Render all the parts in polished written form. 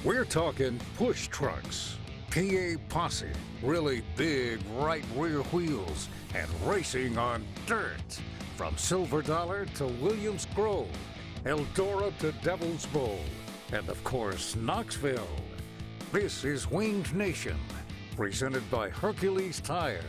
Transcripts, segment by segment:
We're talking push trucks, PA posse, really big right rear wheels, and racing on dirt. From Silver Dollar to Williams Grove, Eldora to Devil's Bowl, and of course, Knoxville. This is Winged Nation, presented by Hercules Tires.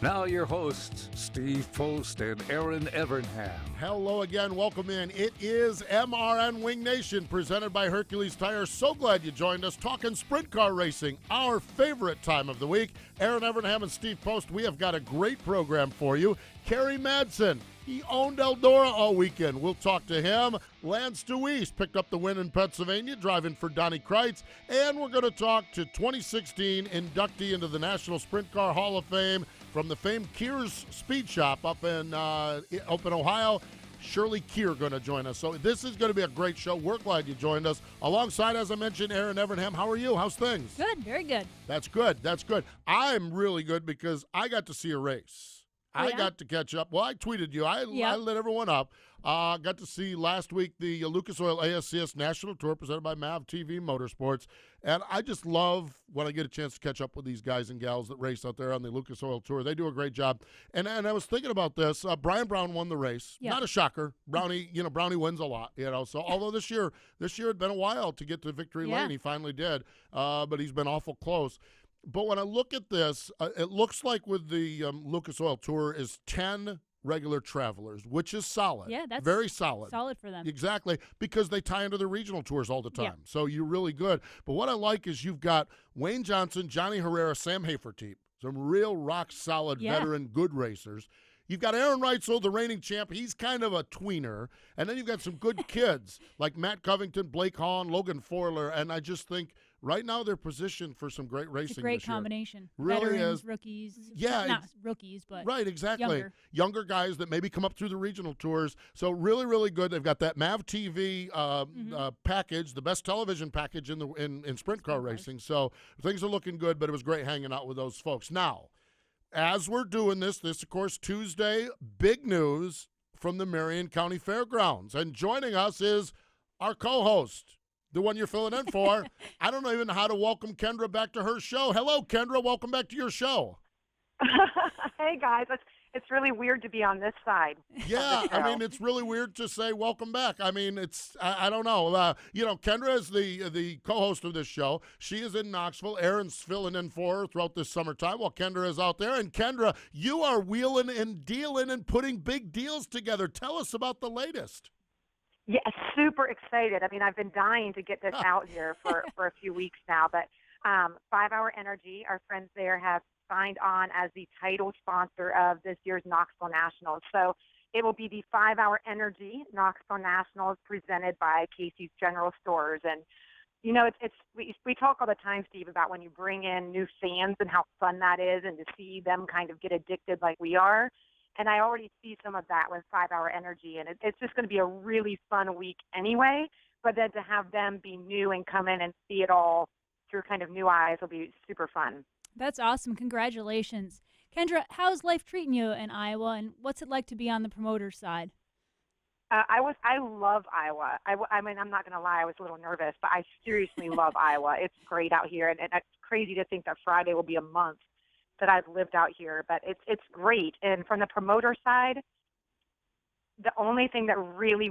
Now your hosts, Steve Post and Erin Evernham. Hello again. Welcome in. It is MRN Winged Nation, presented by Hercules Tires. So glad you joined us. Talking sprint car racing, our favorite time of the week. Erin Evernham and Steve Post, we have got a great program for you. Kerry Madsen, he owned Eldora all weekend. We'll talk to him. Lance DeWease picked up the win in Pennsylvania, driving for Donnie Kreitz. And we're going to talk to 2016 inductee into the National Sprint Car Hall of Fame from the famed Kear's Speed Shop up in Ohio. Shirley Kear going to join us. So this is going to be a great show. We're glad you joined us. Alongside, as I mentioned, Erin Evernham. How are you? How's things? Good, very good. That's good. That's good. I'm really good because I got to see a race. I got to catch up. Well, I tweeted you. I lit everyone up. Got to see last week the Lucas Oil ASCS National Tour presented by MAV TV Motorsports. And I just love when I get a chance to catch up with these guys and gals that race out there on the Lucas Oil Tour. They do a great job. And I was thinking about this. Brian Brown won the race. Yep. Not a shocker. Brownie wins a lot. So although this year had been a while to get to victory lane, he finally did. But he's been awful close. But when I look at this, it looks like with the Lucas Oil Tour is 10 regular travelers, which is solid. Yeah, that's very solid. Solid for them. Exactly, because they tie into the regional tours all the time. Yeah. So you're really good. But what I like is you've got Wayne Johnson, Johnny Herrera, Sam Hafertepe, some real rock-solid veteran good racers. You've got Aaron Reitzel, the reigning champ. He's kind of a tweener. And then you've got some good kids like Matt Covington, Blake Hahn, Logan Forler. And I just think right now they're positioned for some great racing. It's a great combination. Really Veterans, is. Rookies. Yeah. Not rookies, but right, exactly. Younger guys that maybe come up through the regional tours. So really, really good. They've got that MAV TV package, the best television package in sprint car racing. So things are looking good, but it was great hanging out with those folks. Now, as we're doing this, of course, Tuesday, big news from the Marion County Fairgrounds. And joining us is our co-host, the one you're filling in for. I don't even know how to welcome Kendra back to her show. Hello, Kendra. Welcome back to your show. Hey, guys. It's really weird to be on this side. Yeah, I mean, it's really weird to say welcome back. I mean, I don't know. Kendra is the co-host of this show. She is in Knoxville. Erin's filling in for her throughout this summertime while Kendra is out there. And Kendra, you are wheeling and dealing and putting big deals together. Tell us about the latest. Yeah, super excited. I mean, I've been dying to get this out here for a few weeks now. But 5 Hour Energy, our friends there have signed on as the title sponsor of this year's Knoxville Nationals. So it will be the 5 Hour Energy Knoxville Nationals presented by Casey's General Stores. And, we talk all the time, Steve, about when you bring in new fans and how fun that is and to see them kind of get addicted like we are. And I already see some of that with 5 Hour Energy. And it's just going to be a really fun week anyway. But then to have them be new and come in and see it all through kind of new eyes will be super fun. That's awesome. Congratulations. Kendra, how's life treating you in Iowa, and what's it like to be on the promoter side? I love Iowa. I mean, I'm not going to lie, I was a little nervous, but I seriously love Iowa. It's great out here, and it's crazy to think that Friday will be a month that I've lived out here, but it's great. And from the promoter side, the only thing that really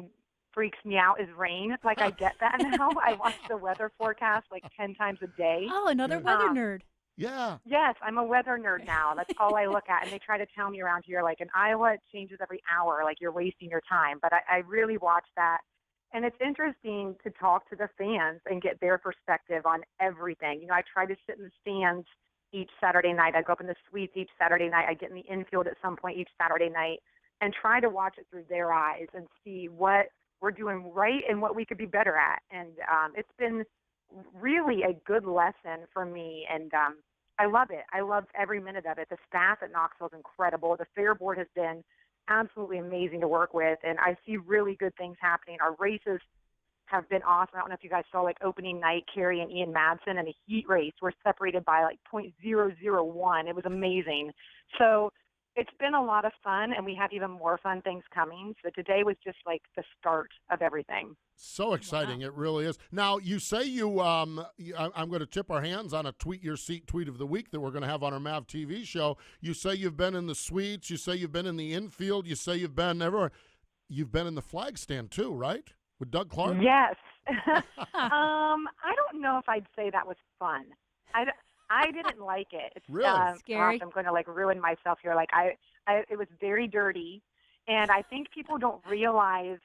freaks me out is rain. Like, I get that now. I watch the weather forecast like 10 times a day. Oh, another weather nerd. Yeah. Yes, I'm a weather nerd now. That's all I look at. And they try to tell me around here, like in Iowa, it changes every hour, like you're wasting your time. But I really watch that. And it's interesting to talk to the fans and get their perspective on everything. I try to sit in the stands each Saturday night. I go up in the suites each Saturday night. I get in the infield at some point each Saturday night and try to watch it through their eyes and see what we're doing right and what we could be better at. And it's been really a good lesson for me. And I love it. I love every minute of it. The staff at Knoxville is incredible. The fair board has been absolutely amazing to work with, and I see really good things happening. Our races have been awesome. I don't know if you guys saw, like, opening night, Kerry and Ian Madsen, and a heat race were separated by, like, .001. It was amazing. So It's been a lot of fun, and we have even more fun things coming. So today was just like the start of everything. So exciting. Wow. It really is. Now, you say I'm going to tip our hands on a Tweet Your Seat Tweet of the Week that we're going to have on our MAV TV show. You say you've been in the suites. You say you've been in the infield. You say you've been everywhere. You've been in the flag stand too, right? With Doug Clark? Yes. I don't know if I'd say that was fun. I didn't like it. It's really scary. Gosh, I'm going to ruin myself here. It was very dirty, and I think people don't realize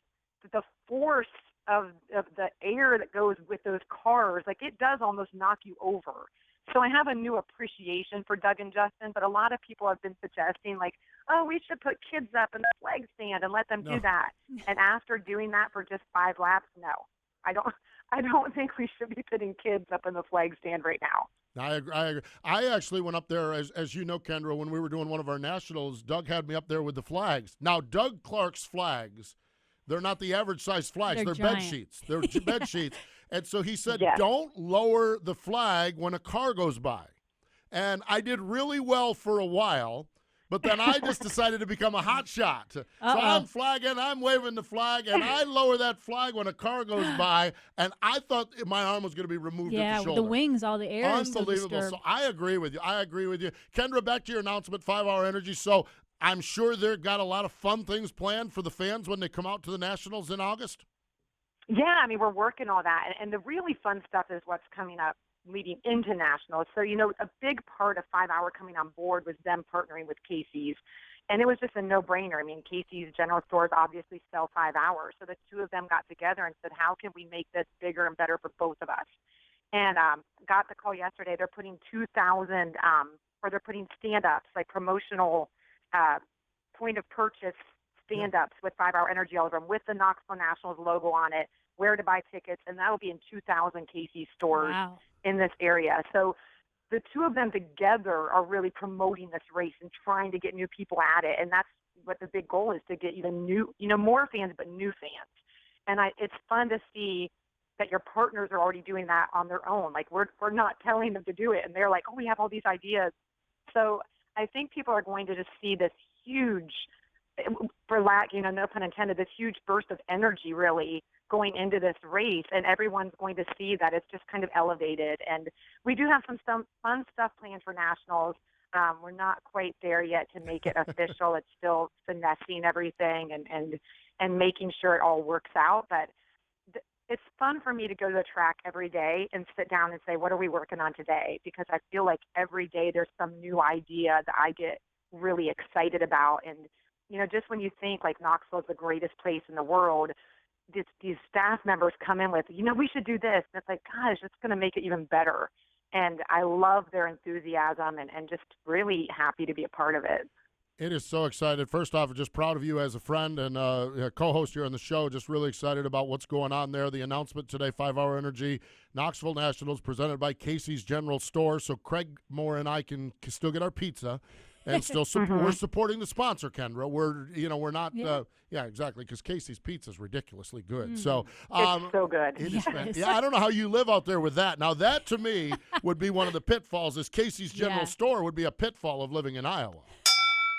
the force of the air that goes with those cars. It does almost knock you over. So I have a new appreciation for Doug and Justin, but a lot of people have been suggesting oh, we should put kids up in the flag stand and let them do that. And after doing that for just 5 laps, no, I don't think we should be putting kids up in the flag stand right now. I agree. I actually went up there, as you know, Kendra, when we were doing one of our nationals. Doug had me up there with the flags. Now, Doug Clark's flags, they're not the average size flags. They're bed sheets. They're bed sheets. And so he said, Don't lower the flag when a car goes by. And I did really well for a while. But then I just decided to become a hot shot. So I'm flagging, I'm waving the flag, and I lower that flag when a car goes by, and I thought my arm was going to be removed at the shoulder. Yeah, the wings, all the air. Unbelievable. So I agree with you. Kendra, back to your announcement, 5 Hour Energy. So I'm sure they've got a lot of fun things planned for the fans when they come out to the Nationals in August. Yeah, we're working all that. And the really fun stuff is what's coming up leading into nationals. So, a big part of 5 Hour coming on board was them partnering with Casey's. And it was just a no-brainer. Casey's general stores obviously sell 5 Hour. So the two of them got together and said, how can we make this bigger and better for both of us? And got the call yesterday. They're putting 2,000, or they're putting stand-ups, promotional point-of-purchase stand-ups with 5 Hour Energy all over them, with the Knoxville Nationals logo on it, where to buy tickets, and that will be in 2,000 Casey's stores in this area. So the two of them together are really promoting this race and trying to get new people at it, and that's what the big goal is, to get even new, more fans, but new fans. And it's fun to see that your partners are already doing that on their own. We're not telling them to do it, and they're like, oh, we have all these ideas. So I think people are going to just see this huge, for lack, no pun intended, this huge burst of energy really going into this race, and everyone's going to see that it's just kind of elevated. And we do have some fun stuff planned for nationals. We're not quite there yet to make it official. It's still finessing everything and making sure it all works out. But it's fun for me to go to the track every day and sit down and say, what are we working on today? Because I feel like every day there's some new idea that I get really excited about. And, just when you think Knoxville is the greatest place in the world, these staff members come in with, we should do this. And it's gosh, it's going to make it even better. And I love their enthusiasm and just really happy to be a part of it. It is so excited. First off, just proud of you as a friend and co-host here on the show. Just really excited about what's going on there. The announcement today, 5 Hour Energy, Knoxville Nationals, presented by Casey's General Store. So Craig Moore and I can still get our pizza. And still, we're supporting the sponsor, Kendra. We're not, exactly, because Casey's Pizza is ridiculously good. So it's so good. It is I don't know how you live out there with that. Now, that to me would be one of the pitfalls. Is Casey's General Store would be a pitfall of living in Iowa.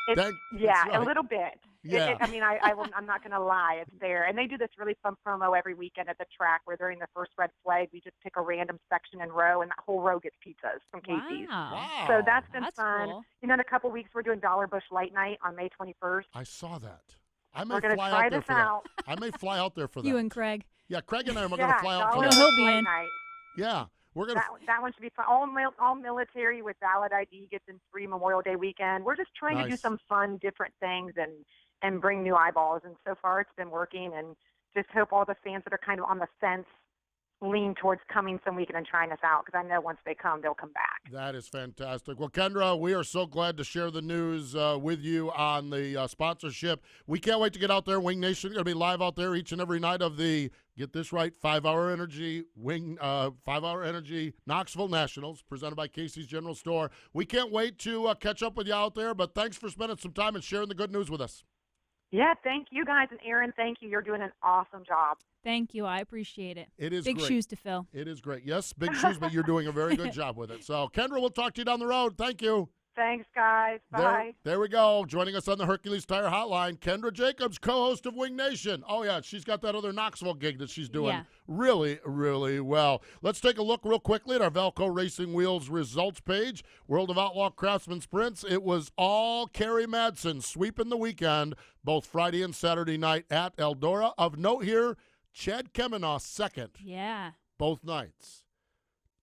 A little bit. Yeah. I'm not going to lie. It's there. And they do this really fun promo every weekend at the track where during the first red flag, we just pick a random section and row, and that whole row gets pizzas from Casey's. Wow. So that's been fun. Cool. In a couple weeks, we're doing Dollar Bush Light Night on May 21st. I saw that. We're going to try this out. I may fly out there for that. You and Craig. Yeah, Craig and I are going to fly out for Dollar that. He'll be Light in. Night. Yeah. We're gonna that one should be fun. All military with valid ID gets in free Memorial Day weekend. We're just trying to do some fun, different things and bring new eyeballs. And so far, it's been working. And just hope all the fans that are kind of on the fence lean towards coming some weekend and trying us out, because I know once they come, they'll come back. That is fantastic. Well, Kendra, we are so glad to share the news with you on the sponsorship. We can't wait to get out there. Winged Nation going to be live out there each and every night of the, get this right, 5 Hour Energy 5 Hour Energy Knoxville Nationals, presented by Casey's General Store. We can't wait to catch up with you out there, but thanks for spending some time and sharing the good news with us. Yeah, thank you guys. And Erin, thank you. You're doing an awesome job. Thank you. I appreciate it. It is big great. Shoes to fill. It is great. Yes, big shoes, but you're doing a very good job with it. So, Kendra, we'll talk to you down the road. Thank you. Thanks, guys. Bye. There we go. Joining us on the Hercules Tire Hotline, Kendra Jacobs, co-host of Winged Nation. Oh, yeah, she's got that other Knoxville gig that she's doing really, really well. Let's take a look real quickly at our Valco Racing Wheels results page. World of Outlaw Craftsman Sprints. It was all Kerry Madsen sweeping the weekend, both Friday and Saturday night at Eldora. Of note here, Chad Kemenaugh second. Yeah. Both nights.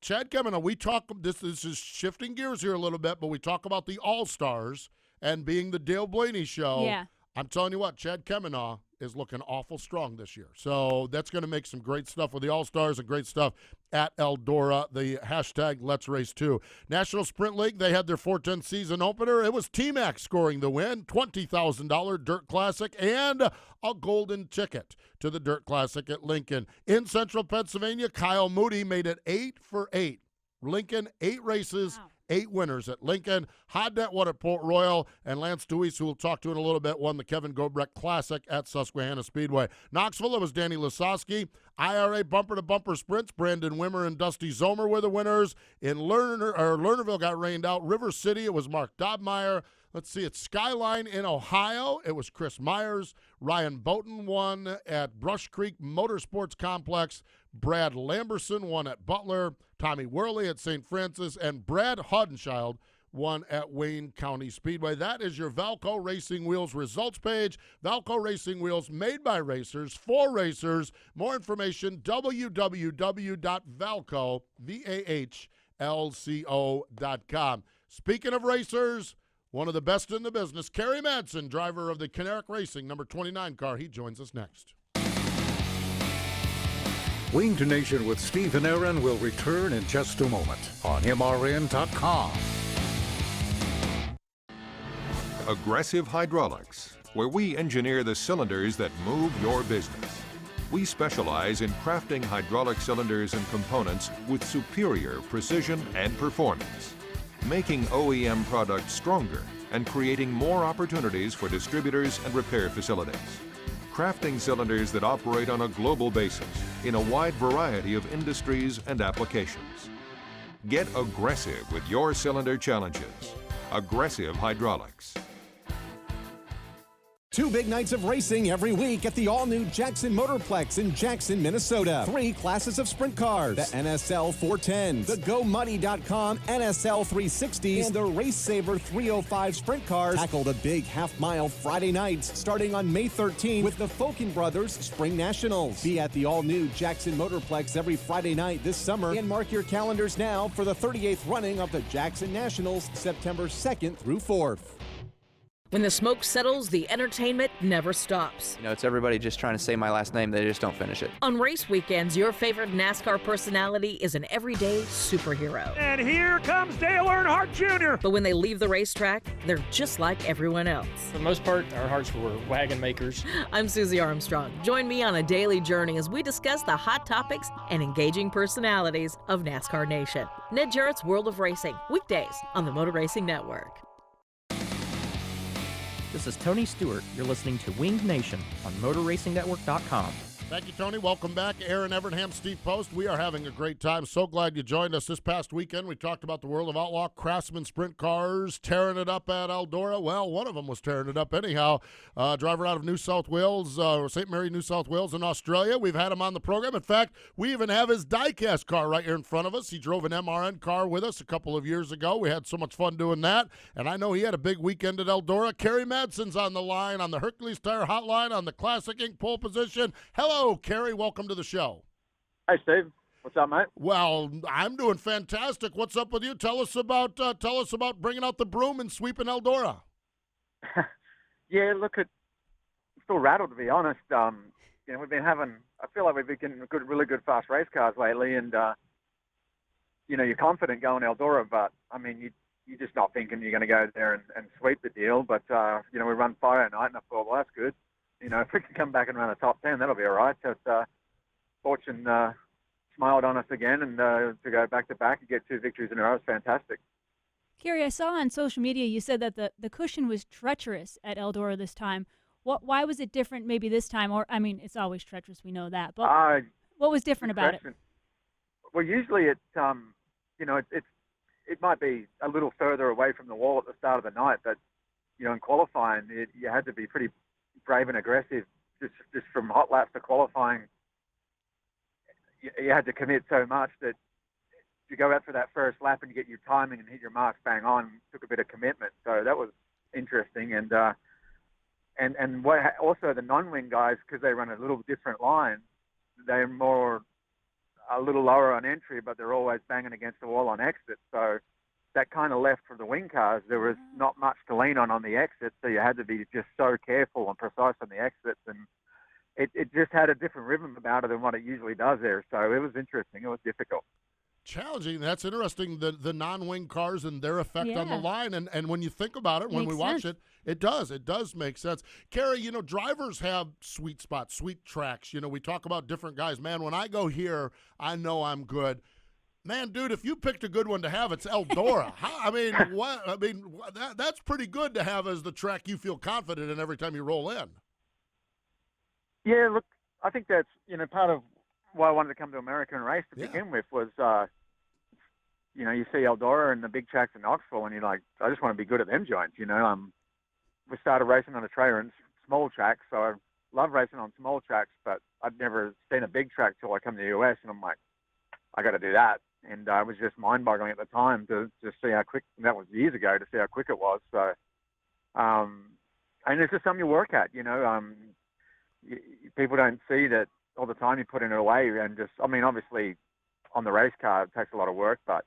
Chad Kemenaugh, we talk, this is shifting gears here a little bit, but we talk about the All-Stars and being the Dale Blaney show. Yeah. I'm telling you what, Chad Kemenaugh is looking awful strong this year. So that's going to make some great stuff with the All-Stars and great stuff at Eldora, the hashtag Let's Race 2. National Sprint League, they had their 410 season opener. It was T-Mac scoring the win, $20,000 Dirt Classic, and a golden ticket to the Dirt Classic at Lincoln. In Central Pennsylvania, Kyle Moody made it 8 for 8. Lincoln, 8 races. Wow. 8 winners at Lincoln. Hodnet won at Port Royal, and Lance DeWease, who we'll talk to in a little bit, won the Kevin Gobrecht Classic at Susquehanna Speedway. Knoxville, it was Danny Lasowski. IRA bumper-to-bumper sprints, Brandon Wimmer and Dusty Zomer were the winners. In Lernerville got rained out. River City, it was Mark Dobmeyer. Let's see, it's Skyline in Ohio. It was Chris Myers. Ryan Boughton won at Brush Creek Motorsports Complex. Brad Lamberson won at Butler. Tommy Worley at St. Francis. And Brad Hodenschild won at Wayne County Speedway. That is your Valco Racing Wheels results page. Valco Racing Wheels made by racers for racers. More information, www.valco.com. Speaking of racers, one of the best in the business, Kerry Madsen, driver of the Canaric Racing number 29 car. He joins us next. Winged Nation with Steve and Erin will return in just a moment on MRN.com. Aggressive Hydraulics, where we engineer the cylinders that move your business. We specialize in crafting hydraulic cylinders and components with superior precision and performance, making OEM products stronger and creating more opportunities for distributors and repair facilities. Crafting cylinders that operate on a global basis in a wide variety of industries and applications. Get aggressive with your cylinder challenges. Aggressive Hydraulics. 2 big nights of racing every week at the all-new Jackson Motorplex in Jackson, Minnesota. 3 classes of sprint cars. The NSL 410s, the GoMuddy.com NSL 360s, and the Race Saver 305 sprint cars tackle the big half-mile Friday nights starting on May 13th with the Fokin Brothers Spring Nationals. Be at the all-new Jackson Motorplex every Friday night this summer and mark your calendars now for the 38th running of the Jackson Nationals, September 2nd through 4th. When the smoke settles, the entertainment never stops. You know, it's everybody just trying to say my last name. They just don't finish it. On race weekends, your favorite NASCAR personality is an everyday superhero. And here comes Dale Earnhardt Jr. But when they leave the racetrack, they're just like everyone else. For the most part, our hearts were wagon makers. I'm Susie Armstrong. Join me on a daily journey as we discuss the hot topics and engaging personalities of NASCAR Nation. Ned Jarrett's World of Racing, weekdays on the Motor Racing Network. This is Tony Stewart. You're listening to Winged Nation on MotorRacingNetwork.com. Thank you, Tony. Welcome back. Erin Evernham, Steve Post. We are having a great time. So glad you joined us this past weekend. We talked about the World of Outlaw Craftsman Sprint Cars tearing it up at Eldora. Well, one of them was tearing it up anyhow. Driver out of New South Wales, St. Mary, New South Wales in Australia. We've had him on the program. In fact, we even have his diecast car right here in front of us. He drove an MRN car with us a couple of years ago. We had so much fun doing that. And I know he had a big weekend at Eldora. Kerry Madsen's on the line on the Hercules Tire Hotline on the Classic Inc. pole position. Hello, Kerry. Welcome to the show. Hey, Steve. What's up, mate? Well, I'm doing fantastic. What's up with you? Tell us about bringing out the broom and sweeping Eldora. Yeah, look, I'm still rattled, to be honest. We've been having, I feel like we've been getting really good fast race cars lately, and you're confident going Eldora, but I mean, you're just not thinking you're going to go there and sweep the deal. But we run Friday night, and I thought, well, that's good. If we can come back and run a top 10, that'll be all right. So fortune smiled on us again, and to go back-to-back and get 2 victories in a row is fantastic. Kerry, I saw on social media you said that the cushion was treacherous at Eldora this time. Why was it different maybe this time? Or, I mean, it's always treacherous, we know that. But what was different about it? Well, usually it's it might be a little further away from the wall at the start of the night, but in qualifying, you had to be pretty brave and aggressive. Just from hot laps to qualifying, you had to commit so much that to go out for that first lap and get your timing and hit your marks bang on took a bit of commitment. So that was interesting. And also the non-wing guys, because they run a little different line, they're a little lower on entry, but they're always banging against the wall on exit. So that kind of left for the wing cars. There was not much to lean on the exit, so you had to be just so careful and precise on the exits. And it just had a different rhythm about it than what it usually does there. So it was interesting. It was difficult. Challenging. That's interesting, the non-wing cars and their effect on the line. And when you think about it, when we watch it, it does make sense. Kerry, drivers have sweet spots, sweet tracks. We talk about different guys. Man, when I go here, I know I'm good. Man, dude, if you picked a good one to have, it's Eldora. That's pretty good to have as the track you feel confident in every time you roll in. Yeah, look, I think that's, part of why I wanted to come to America and race to begin with was, you see Eldora and the big tracks in Knoxville, and you're like, I just want to be good at them joints, We started racing on a trailer and small tracks, so I love racing on small tracks, but I'd never seen a big track till I come to the US, and I'm like, I got to do that. And it was just mind-boggling at the time to see how quick, and that was years ago, to see how quick it was. So, and it's just something you work at, people don't see that all the time you put in it away, and obviously on the race car, it takes a lot of work, but,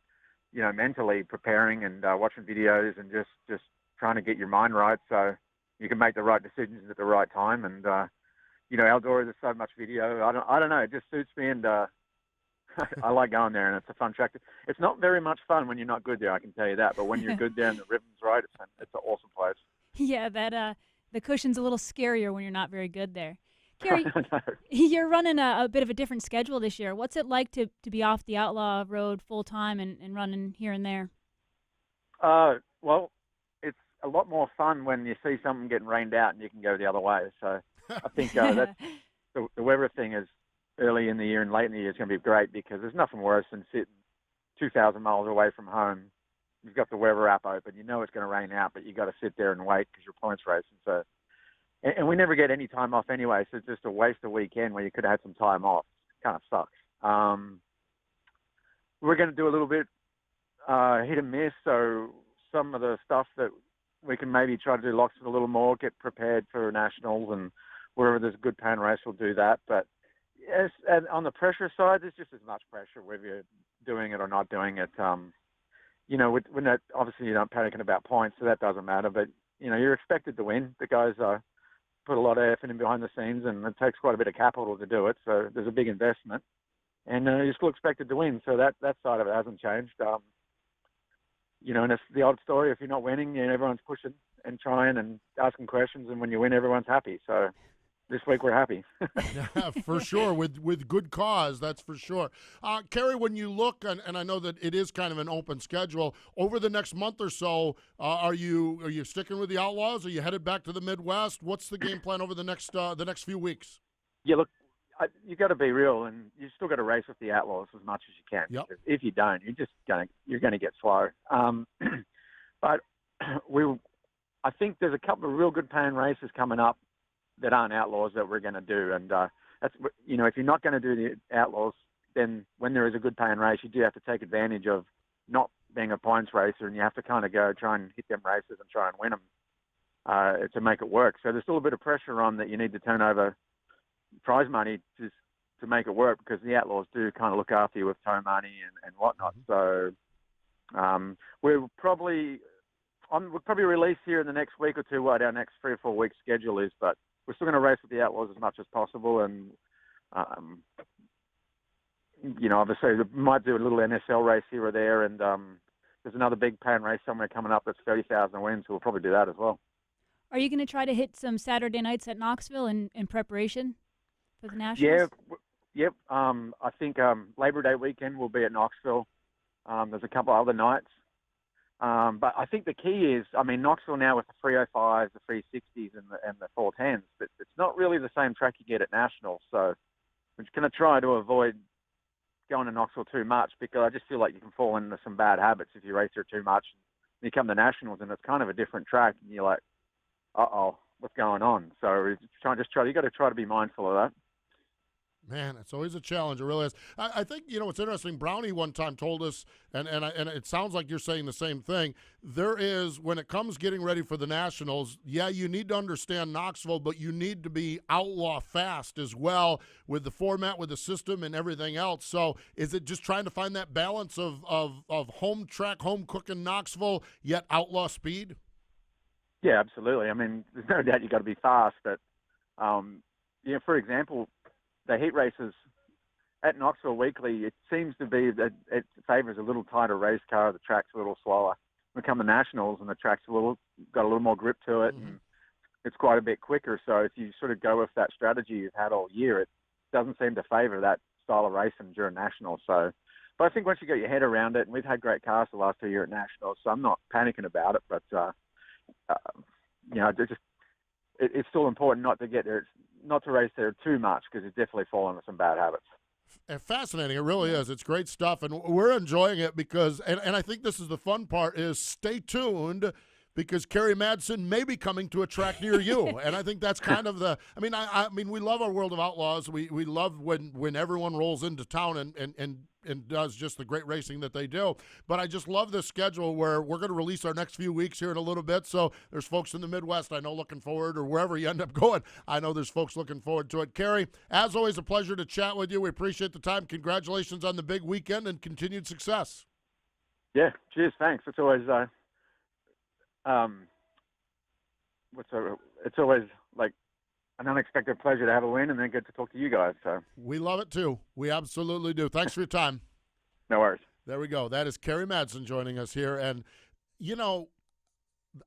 mentally preparing and watching videos and just trying to get your mind right so you can make the right decisions at the right time. And, Eldora, there's so much video. I don't know. It just suits me, and I like going there, and it's a fun track. It's not very much fun when you're not good there, I can tell you that. But when you're good there and the rhythm's right, it's an awesome place. Yeah, the cushion's a little scarier when you're not very good there. Kerry, you're running a bit of a different schedule this year. What's it like to be off the Outlaw Road full time and running here and there? Well, it's a lot more fun when you see something getting rained out and you can go the other way. So I think that's the weather thing is early in the year and late in the year is going to be great, because there's nothing worse than sitting 2,000 miles away from home. You've got the weather app open. You know it's going to rain out, but you got to sit there and wait because you're points racing. So, and we never get any time off anyway, so it's just a waste of weekend where you could have had some time off. It kind of sucks. We're going to do a little bit hit and miss, so some of the stuff that we can maybe try to do lots of a little more, get prepared for nationals, and wherever there's a good pan race, we'll do that. But yes, and on the pressure side, there's just as much pressure whether you're doing it or not doing it. We're not, obviously you're not panicking about points, so that doesn't matter. But, you're expected to win. The guys put a lot of effort in behind the scenes, and it takes quite a bit of capital to do it. So there's a big investment. And you're still expected to win. So that side of it hasn't changed. And it's the old story. If you're not winning, everyone's pushing and trying and asking questions. And when you win, everyone's happy. So this week we're happy. Yeah, for sure, with good cause, that's for sure. Kerry, when you look, and I know that it is kind of an open schedule, over the next month or so, are you sticking with the Outlaws? Are you headed back to the Midwest? What's the game plan over the next few weeks? Yeah, look, you got to be real, and you still got to race with the Outlaws as much as you can. Yep. If you don't, you're gonna get slow. But I think there's a couple of real good pan races coming up that aren't Outlaws that we're going to do. And that's, if you're not going to do the Outlaws, then when there is a good paying race, you do have to take advantage of not being a points racer, and you have to kind of go try and hit them races and try and win them to make it work. So there's still a bit of pressure on that you need to turn over prize money to make it work, because the Outlaws do kind of look after you with tow money and whatnot. So we'll probably release here in the next week or two what our next 3 or 4 week schedule is, but we're still going to race with the Outlaws as much as possible. And, obviously we might do a little NSL race here or there. And there's another big pan race somewhere coming up that's 30,000 wins, so we'll probably do that as well. Are you going to try to hit some Saturday nights at Knoxville in preparation for the Nationals? Yep. I think Labor Day weekend will be at Knoxville. There's a couple other nights. But I think the key is, Knoxville now with the 305s, the 360s, and the 410s, but it's not really the same track you get at Nationals. So we're just going to try to avoid going to Knoxville too much, because I just feel like you can fall into some bad habits if you race there too much. You come to Nationals and it's kind of a different track, and you're like, uh-oh, what's going on? So you got to try to be mindful of that. Man, it's always a challenge. It really is. I think, what's interesting, Brownie one time told us, and it sounds like you're saying the same thing, there is, when it comes getting ready for the Nationals, yeah, you need to understand Knoxville, but you need to be outlaw fast as well with the format, with the system, and everything else. So is it just trying to find that balance of home track, home cooking Knoxville, yet outlaw speed? Yeah, absolutely. I mean, there's no doubt you got to be fast, but, for example, the heat races at Knoxville weekly, it seems to be that it favors a little tighter race car. The track's a little slower. We come to Nationals and the track's got a little more grip to it, and it's quite a bit quicker. So if you sort of go with that strategy you've had all year, it doesn't seem to favor that style of racing during Nationals. So, but I think once you get your head around it, and we've had great cars the last 2 years at Nationals, so I'm not panicking about it. But it's still important not to get there. Not to race there too much, because it's definitely fallen into some bad habits. Fascinating. It really is. It's great stuff, and we're enjoying it because, and I think this is the fun part, is stay tuned, because Kerry Madsen may be coming to a track near you. And I think that's kind of the, I mean, we love our World of Outlaws. We love when everyone rolls into town and does just the great racing that they do. But I just love this schedule where we're going to release our next few weeks here in a little bit. So there's folks in the Midwest I know looking forward, or wherever you end up going, I know there's folks looking forward to it. Kerry, as always, a pleasure to chat with you. We appreciate the time. Congratulations on the big weekend and continued success. Yeah, cheers, thanks. It's always it's always like an unexpected pleasure to have a win and then get to talk to you guys. So we love it too. We absolutely do. Thanks for your time. No worries. There we go. That is Kerry Madsen joining us here. And,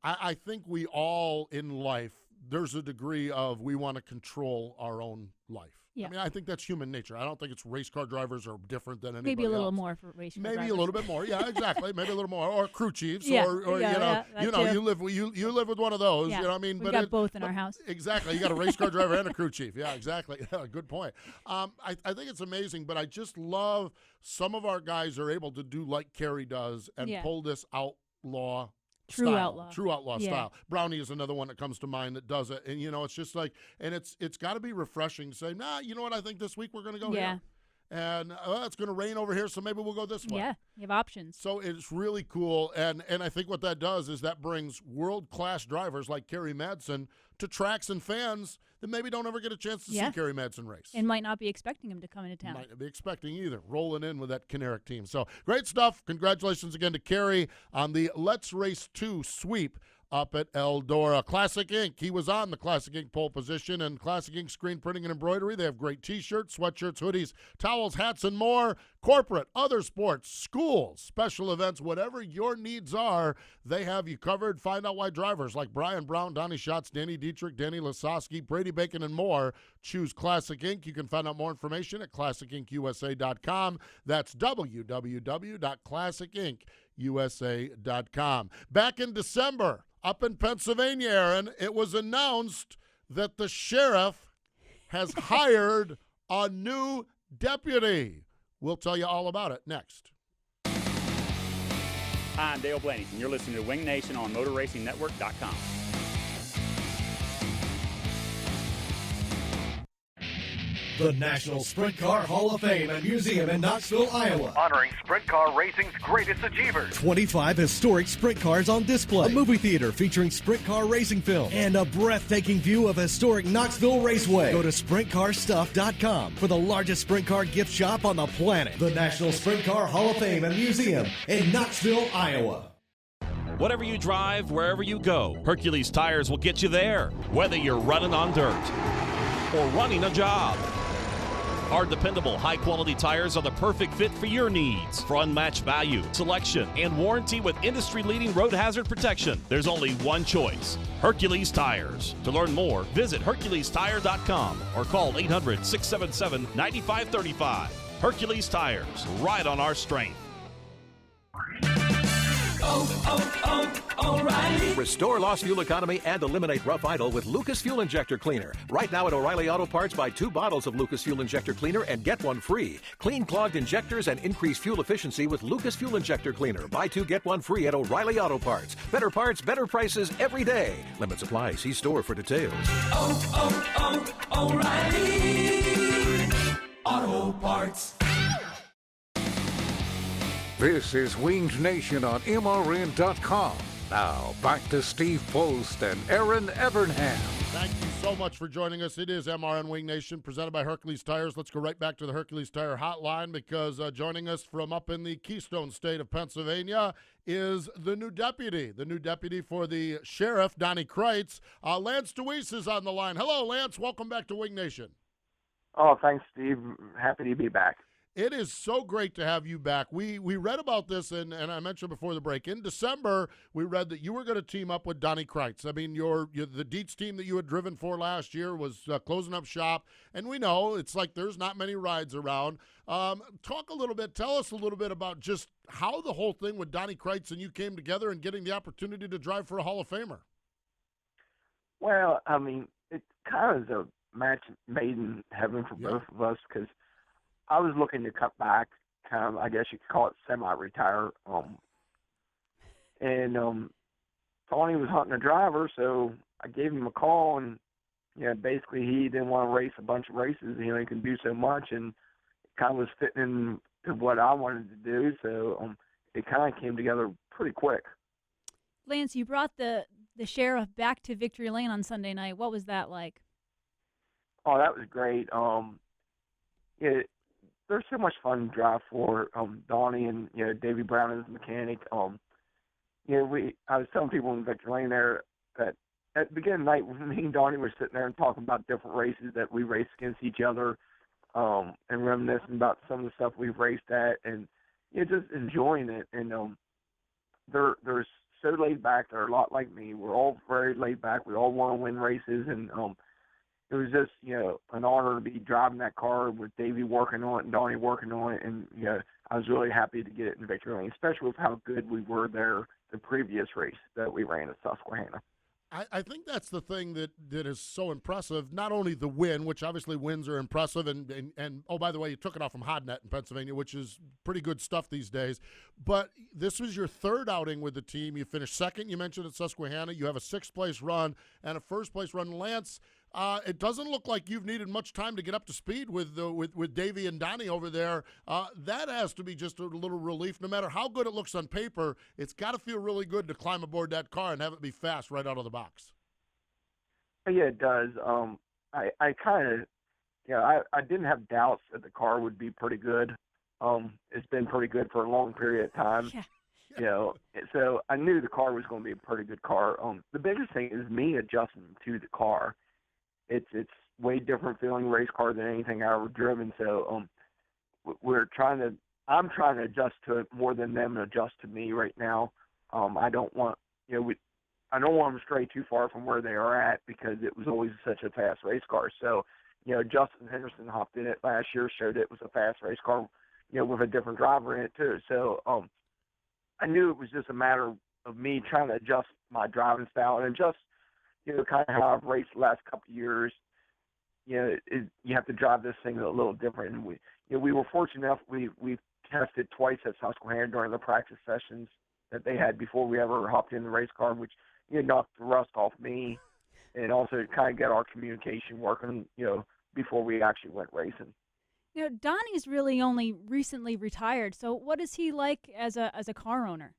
I think we all in life, there's a degree of we want to control our own life. Yeah. I think that's human nature. I don't think it's race car drivers are different than anybody Maybe a little else. More for race car Maybe drivers. a little bit more. Yeah, exactly. Maybe a little more. Or crew chiefs. Yeah, Or you live with one of those. Yeah. You know what I mean? We've got both in our house. Exactly. You got a race car driver and a crew chief. Yeah, exactly. Good point. I think it's amazing, but I just love some of our guys are able to do like Kerry does and pull this outlaw True style. outlaw Style. Brownie is another one that comes to mind that does it. And, it's just like, and it's got to be refreshing to say, nah, you know what, I think this week we're going to go here. And it's going to rain over here, so maybe we'll go this way. Yeah, you have options. So it's really cool. And I think what that does is that brings world-class drivers like Kerry Madsen to tracks and fans that maybe don't ever get a chance to see Kerry Madsen race. And might not be expecting him to come into town. Might not be expecting either, rolling in with that Kineric team. So great stuff. Congratulations again to Kerry on the Let's Race 2 sweep up at Eldora. Classic Ink. He was on the Classic Ink pole position, and Classic Ink screen printing and embroidery. They have great T-shirts, sweatshirts, hoodies, towels, hats, and more. Corporate, other sports, schools, special events, whatever your needs are, they have you covered. Find out why drivers like Brian Brown, Donnie Schatz, Danny Dietrich, Danny Lasowski, Brady Bacon, and more choose Classic Ink. You can find out more information at classicinkusa.com. That's www.classicinkusa.com. Back in December, up in Pennsylvania, Aaron, it was announced that the sheriff has hired a new deputy. We'll tell you all about it next. Hi, I'm Dale Blaney, and you're listening to Winged Nation on MotorRacingNetwork.com. The National Sprint Car Hall of Fame and Museum in Knoxville, Iowa. Honoring sprint car racing's greatest achievers. 25 historic sprint cars on display. A movie theater featuring sprint car racing film. And a breathtaking view of historic Knoxville Raceway. Go to SprintCarStuff.com for the largest sprint car gift shop on the planet. The National Sprint Car Hall of Fame and Museum in Knoxville, Iowa. Whatever you drive, wherever you go, Hercules Tires will get you there. Whether you're running on dirt or running a job. Our dependable, high-quality tires are the perfect fit for your needs. For unmatched value, selection, and warranty with industry-leading road hazard protection, there's only one choice: Hercules Tires. To learn more, visit HerculesTire.com or call 800-677-9535. Hercules Tires, ride on our strength. O'Reilly. Restore lost fuel economy and eliminate rough idle with Lucas Fuel Injector Cleaner. Right now at O'Reilly Auto Parts, buy 2 bottles of Lucas Fuel Injector Cleaner and get 1 free. Clean clogged injectors and increase fuel efficiency with Lucas Fuel Injector Cleaner. Buy 2, get 1 free at O'Reilly Auto Parts. Better parts, better prices every day. Limit supply. See store for details. O'Reilly Auto Parts. This is Winged Nation on MRN.com. Now, back to Steve Post and Erin Evernham. Thank you so much for joining us. It is MRN Winged Nation, presented by Hercules Tires. Let's go right back to the Hercules Tire hotline because joining us from up in the Keystone State of Pennsylvania is the new deputy for the sheriff, Donnie Kreitz. Lance DeWease is on the line. Hello, Lance. Welcome back to Winged Nation. Oh, thanks, Steve. Happy to be back. It is so great to have you back. We read about this, and I mentioned before the break. In December, we read that you were going to team up with Donnie Kreitz. I mean, the Dietz team that you had driven for last year was closing up shop, and we know it's like there's not many rides around. Talk a little bit, tell us a little bit about just how the whole thing with Donnie Kreitz and you came together and getting the opportunity to drive for a Hall of Famer. Well, I mean, it kind of is a match made in heaven for both of us because I was looking to cut back, kind of, I guess you could call it semi-retire. And Tony was hunting a driver, so I gave him a call, and basically he didn't want to race a bunch of races. He can do so much, and it kind of was fitting into what I wanted to do, so it kind of came together pretty quick. Lance, you brought the sheriff back to Victory Lane on Sunday night. What was that like? Oh, that was great. There's so much fun to drive for Donnie and Davey Brown as a mechanic. I was telling people in Victory Lane there that at the beginning of the night, me and Donnie were sitting there and talking about different races that we raced against each other, and reminiscing about some of the stuff we've raced at, and just enjoying it. And they're so laid back. They're a lot like me. We're all very laid back. We all want to win races, and it was just, an honor to be driving that car with Davey working on it and Donnie working on it. And, I was really happy to get it in Victory Lane, especially with how good we were there the previous race that we ran at Susquehanna. I think that's the thing that is so impressive. Not only the win, which obviously wins are impressive, and oh, by the way, you took it off from Hodnet in Pennsylvania, which is pretty good stuff these days. But this was your third outing with the team. You finished second, you mentioned, at Susquehanna. You have a 6th-place run and a 1st-place run. Lance, it doesn't look like you've needed much time to get up to speed with Davey and Donnie over there. That has to be just a little relief. No matter how good it looks on paper, it's got to feel really good to climb aboard that car and have it be fast right out of the box. Yeah, it does. I kind of, I didn't have doubts that the car would be pretty good. It's been pretty good for a long period of time. Yeah. So I knew the car was going to be a pretty good car. The biggest thing is me adjusting to the car. It's way different feeling race car than anything I ever driven. So I'm trying to adjust to it more than them adjust to me right now. I don't want I don't want them to stray too far from where they are at because it was always such a fast race car. So Justin Henderson hopped in it last year, showed it was a fast race car, with a different driver in it too. So I knew it was just a matter of me trying to adjust my driving style and adjust kind of how I've raced the last couple of years. You have to drive this thing a little different. And we were fortunate enough, we tested twice at Susquehanna during the practice sessions that they had before we ever hopped in the race car, which, knocked the rust off me and also kind of got our communication working, before we actually went racing. Donnie's really only recently retired. So what is he like as a car owner?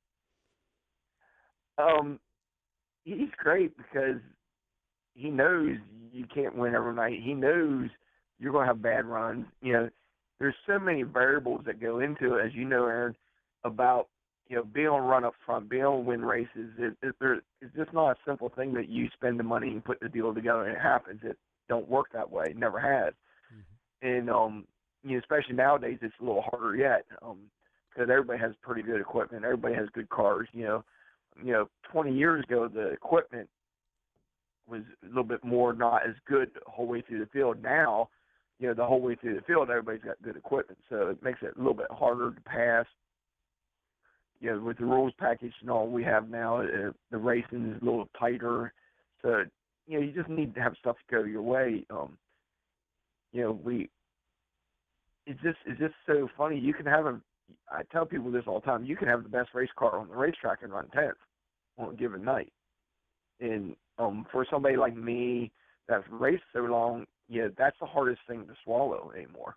He's great because he knows you can't win every night. He knows you're going to have bad runs. There's so many variables that go into it, as you know, Aaron, about, being on run up front, being on win races. It's just not a simple thing that you spend the money and put the deal together and it happens. It don't work that way. It never has. Mm-hmm. And, especially nowadays, it's a little harder yet because everybody has pretty good equipment. Everybody has good cars, 20 years ago, the equipment was a little bit more not as good the whole way through the field. Now, the whole way through the field, everybody's got good equipment, so it makes it a little bit harder to pass. with the rules package and all we have now, the racing is a little tighter. So, you just need to have stuff go your way. It's just so funny. You can have I tell people this all the time, you can have the best race car on the racetrack and run 10th on a given night. And for somebody like me that's raced so long, that's the hardest thing to swallow anymore.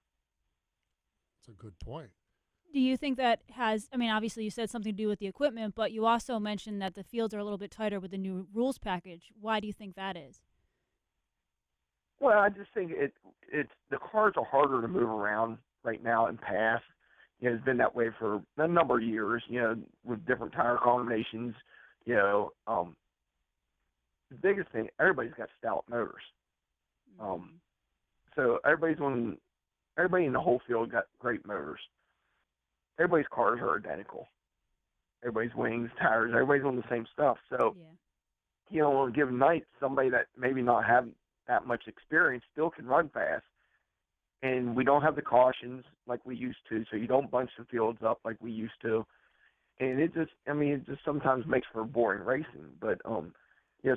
That's a good point. Do you think that has, obviously you said something to do with the equipment, but you also mentioned that the fields are a little bit tighter with the new rules package. Why do you think that is? Well, I just think it's the cars are harder to move around right now and pass. It's been that way for a number of years, with different tire combinations. The biggest thing, everybody's got stout motors. So everybody in the whole field got great motors. Everybody's cars are identical. Everybody's wings, tires, everybody's on the same stuff. So, on a given night, somebody that maybe not have that much experience still can run fast. And we don't have the cautions like we used to, so you don't bunch the fields up like we used to. And it just sometimes makes for boring racing. But,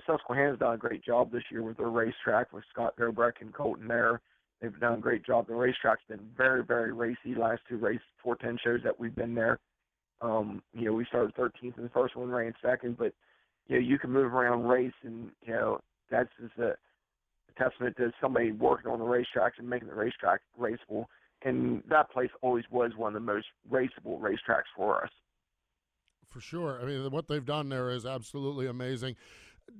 Susquehanna's done a great job this year with their racetrack with Scott Gobrecht and Colton there. They've done a great job. The racetrack's been very, very racy. Last two 410 shows that we've been there. We started 13th in the first one, ran second, but you can move around race, and that's just a testament to somebody working on the racetracks and making the racetrack raceable. And that place always was one of the most raceable racetracks for us. For sure. What they've done there is absolutely amazing.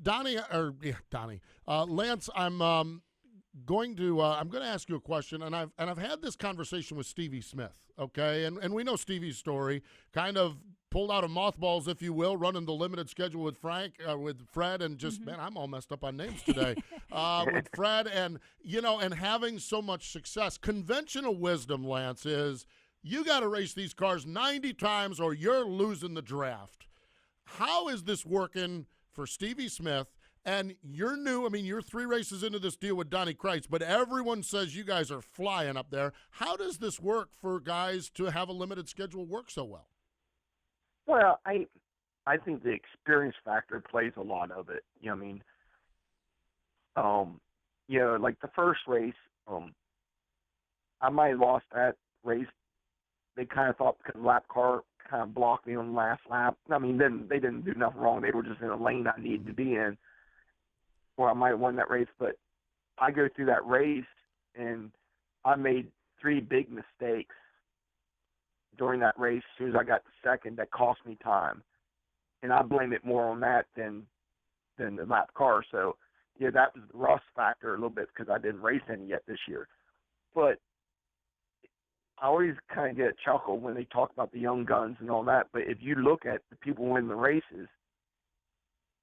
Lance, I'm going to ask you a question, and I've had this conversation with Stevie Smith, okay? And we know Stevie's story, kind of pulled out of mothballs, if you will, running the limited schedule with with Fred, and just, man, I'm all messed up on names today, with Fred, and, and having so much success. Conventional wisdom, Lance, is you got to race these cars 90 times or you're losing the draft. How is this working for Stevie Smith? And you're new. You're 3 races into this deal with Donnie Kreitz, but everyone says you guys are flying up there. How does this work for guys to have a limited schedule work so well? Well, I think the experience factor plays a lot of it. Like the first race, I might have lost that race. They kind of thought because the lap car kind of blocked me on the last lap. They didn't do nothing wrong. They were just in a lane I needed to be in. Or I might have won that race, but I go through that race, and I made 3 big mistakes during that race as soon as I got to second that cost me time. And I blame it more on that than the lap car. So, that was the rust factor a little bit because I didn't race any yet this year. But I always kind of get a chuckle when they talk about the young guns and all that. But if you look at the people winning the races,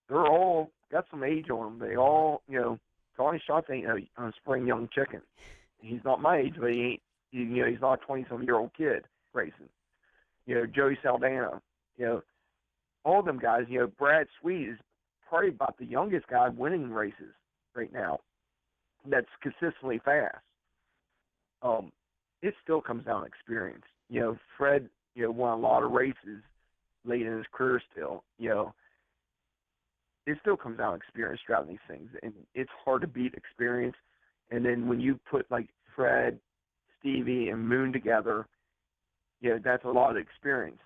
they're all got some age on them. They all, Tony Schatz ain't a spring young chicken. He's not my age, but he ain't, he's not a 20-some-year-old kid racing. Joey Saldana, all them guys, Brad Sweet is probably about the youngest guy winning races right now that's consistently fast. It still comes down to experience. Fred, won a lot of races late in his career still, it still comes down to experience driving these things, and it's hard to beat experience. And then when you put like Fred, Stevie, and Moon together, that's a lot of experience.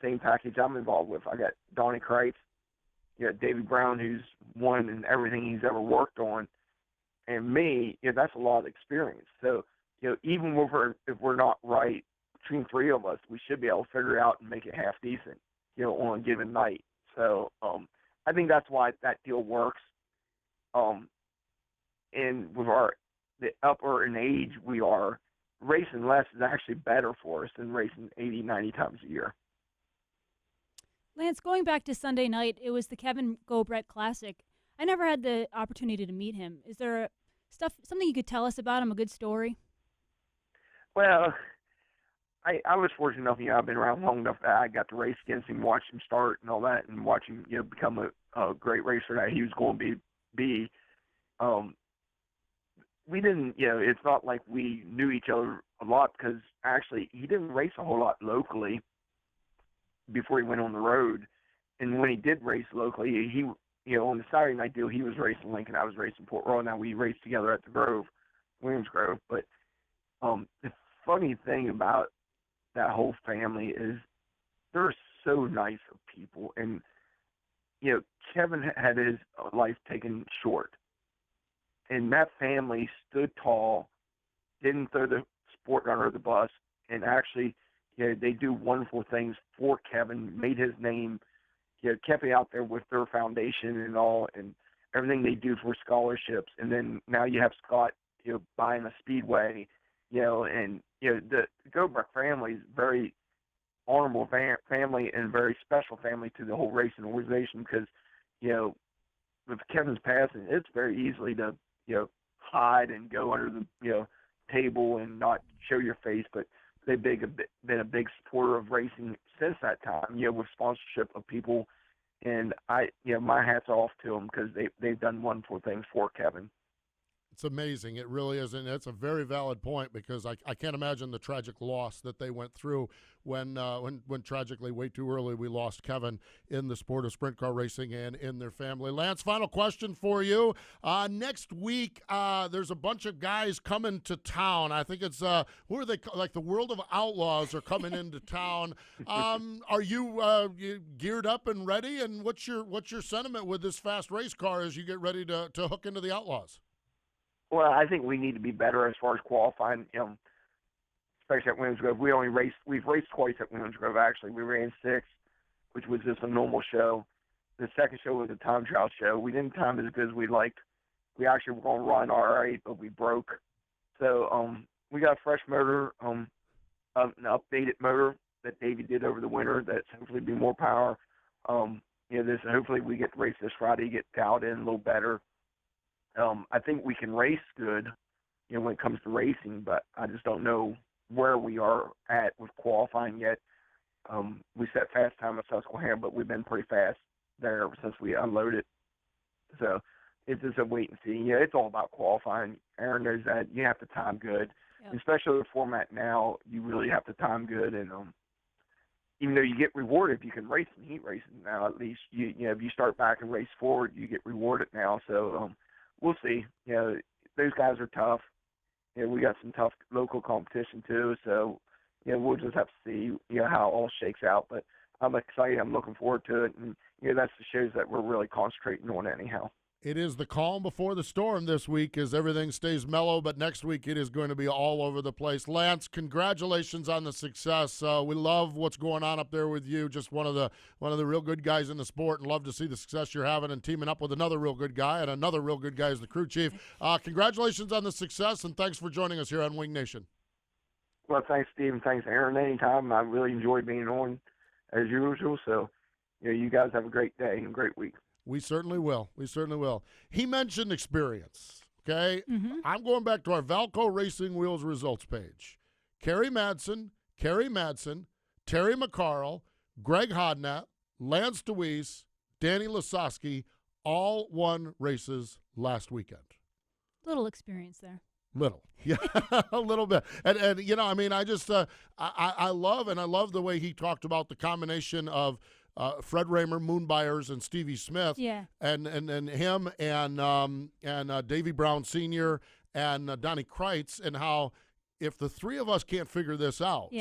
Same package I'm involved with. I got Donnie Kreitz, David Brown, who's won in everything he's ever worked on, and me. That's a lot of experience. So even if we're not right between 3 of us, we should be able to figure it out and make it half decent, on a given night. So I think that's why that deal works. And with the upper in age we are, racing less is actually better for us than racing 80, 90 times a year. Lance, going back to Sunday night, it was the Kevin Gobrecht Classic. I never had the opportunity to meet him. Is there something you could tell us about him, a good story? Well, I was fortunate enough, I've been around long enough that I got to race against him, watch him start and all that, and watch him, become a great racer that he was going to be. We didn't, it's not like we knew each other a lot because actually he didn't race a whole lot locally. before he went on the road. And when he did race locally, he on the Saturday night deal, he was racing Lincoln, I was racing Port Royal. Now we raced together at the Grove, Williams Grove. But the funny thing about that whole family is they're so nice of people. And, Kevin had his life taken short. And that family stood tall, didn't throw the sport under the bus, and actually, they do wonderful things for Kevin, made his name, kept it out there with their foundation and all, and everything they do for scholarships. And then now you have Scott, buying a speedway, and, the Gobrecht family is very honorable family and very special family to the whole racing organization because, with Kevin's passing, it's very easily to, hide and go under the, table and not show your face, but they've been a big supporter of racing since that time, with sponsorship of people. And my hat's off to them because they've done wonderful things for Kevin. It's amazing. It really is, and it's a very valid point because I can't imagine the tragic loss that they went through when tragically way too early we lost Kevin in the sport of sprint car racing and in their family. Lance, final question for you. Next week, there's a bunch of guys coming to town. I think it's who are they? Like the World of Outlaws are coming into town. Are you geared up and ready? And what's your sentiment with this fast race car as you get ready to hook into the Outlaws? Well, I think we need to be better as far as qualifying, especially at Williams Grove. We've raced twice at Williams Grove, actually. We ran 6, which was just a normal show. The second show was a time trial show. We didn't time as good as we liked. We actually were going to run all right, but we broke. So we got a fresh motor, an updated motor that Davey did over the winter that's hopefully be more power. Hopefully we get to race this Friday, get dialed in a little better. I think we can race good, when it comes to racing, but I just don't know where we are at with qualifying yet. We set fast time at Susquehanna, but we've been pretty fast there since we unloaded. So it's just a wait and see. It's all about qualifying. Aaron knows that. You have to time good. Yep. Especially the format now, you really have to time good. And even though you get rewarded if you can race in heat racing now, at least, if you start back and race forward, you get rewarded now. So we'll see. Those guys are tough. We got some tough local competition too. So, we'll just have to see, how it all shakes out. But I'm excited. I'm looking forward to it. And, that's the shows that we're really concentrating on anyhow. It is the calm before the storm this week as everything stays mellow, but next week it is going to be all over the place. Lance, congratulations on the success. We love what's going on up there with you. Just one of the real good guys in the sport, and love to see the success you're having and teaming up with another real good guy, and another real good guy is the crew chief. Congratulations on the success, and thanks for joining us here on Winged Nation. Well, thanks, Steve, and thanks, Aaron. Anytime. I really enjoy being on as usual. So, you guys have a great day and a great week. We certainly will. We certainly will. He mentioned experience, okay? Mm-hmm. I'm going back to our Valco Racing Wheels results page. Kerry Madsen, Terry McCarl, Greg Hodnett, Lance DeWease, Danny Lasowski all won races last weekend. Little experience there. Little. Yeah, a little bit. And I just I love the way he talked about the combination of Fred Raymer, Moon Byers, and Stevie Smith, and him and Davy Brown Sr. and Donnie Kreitz, and how if the three of us can't figure this out,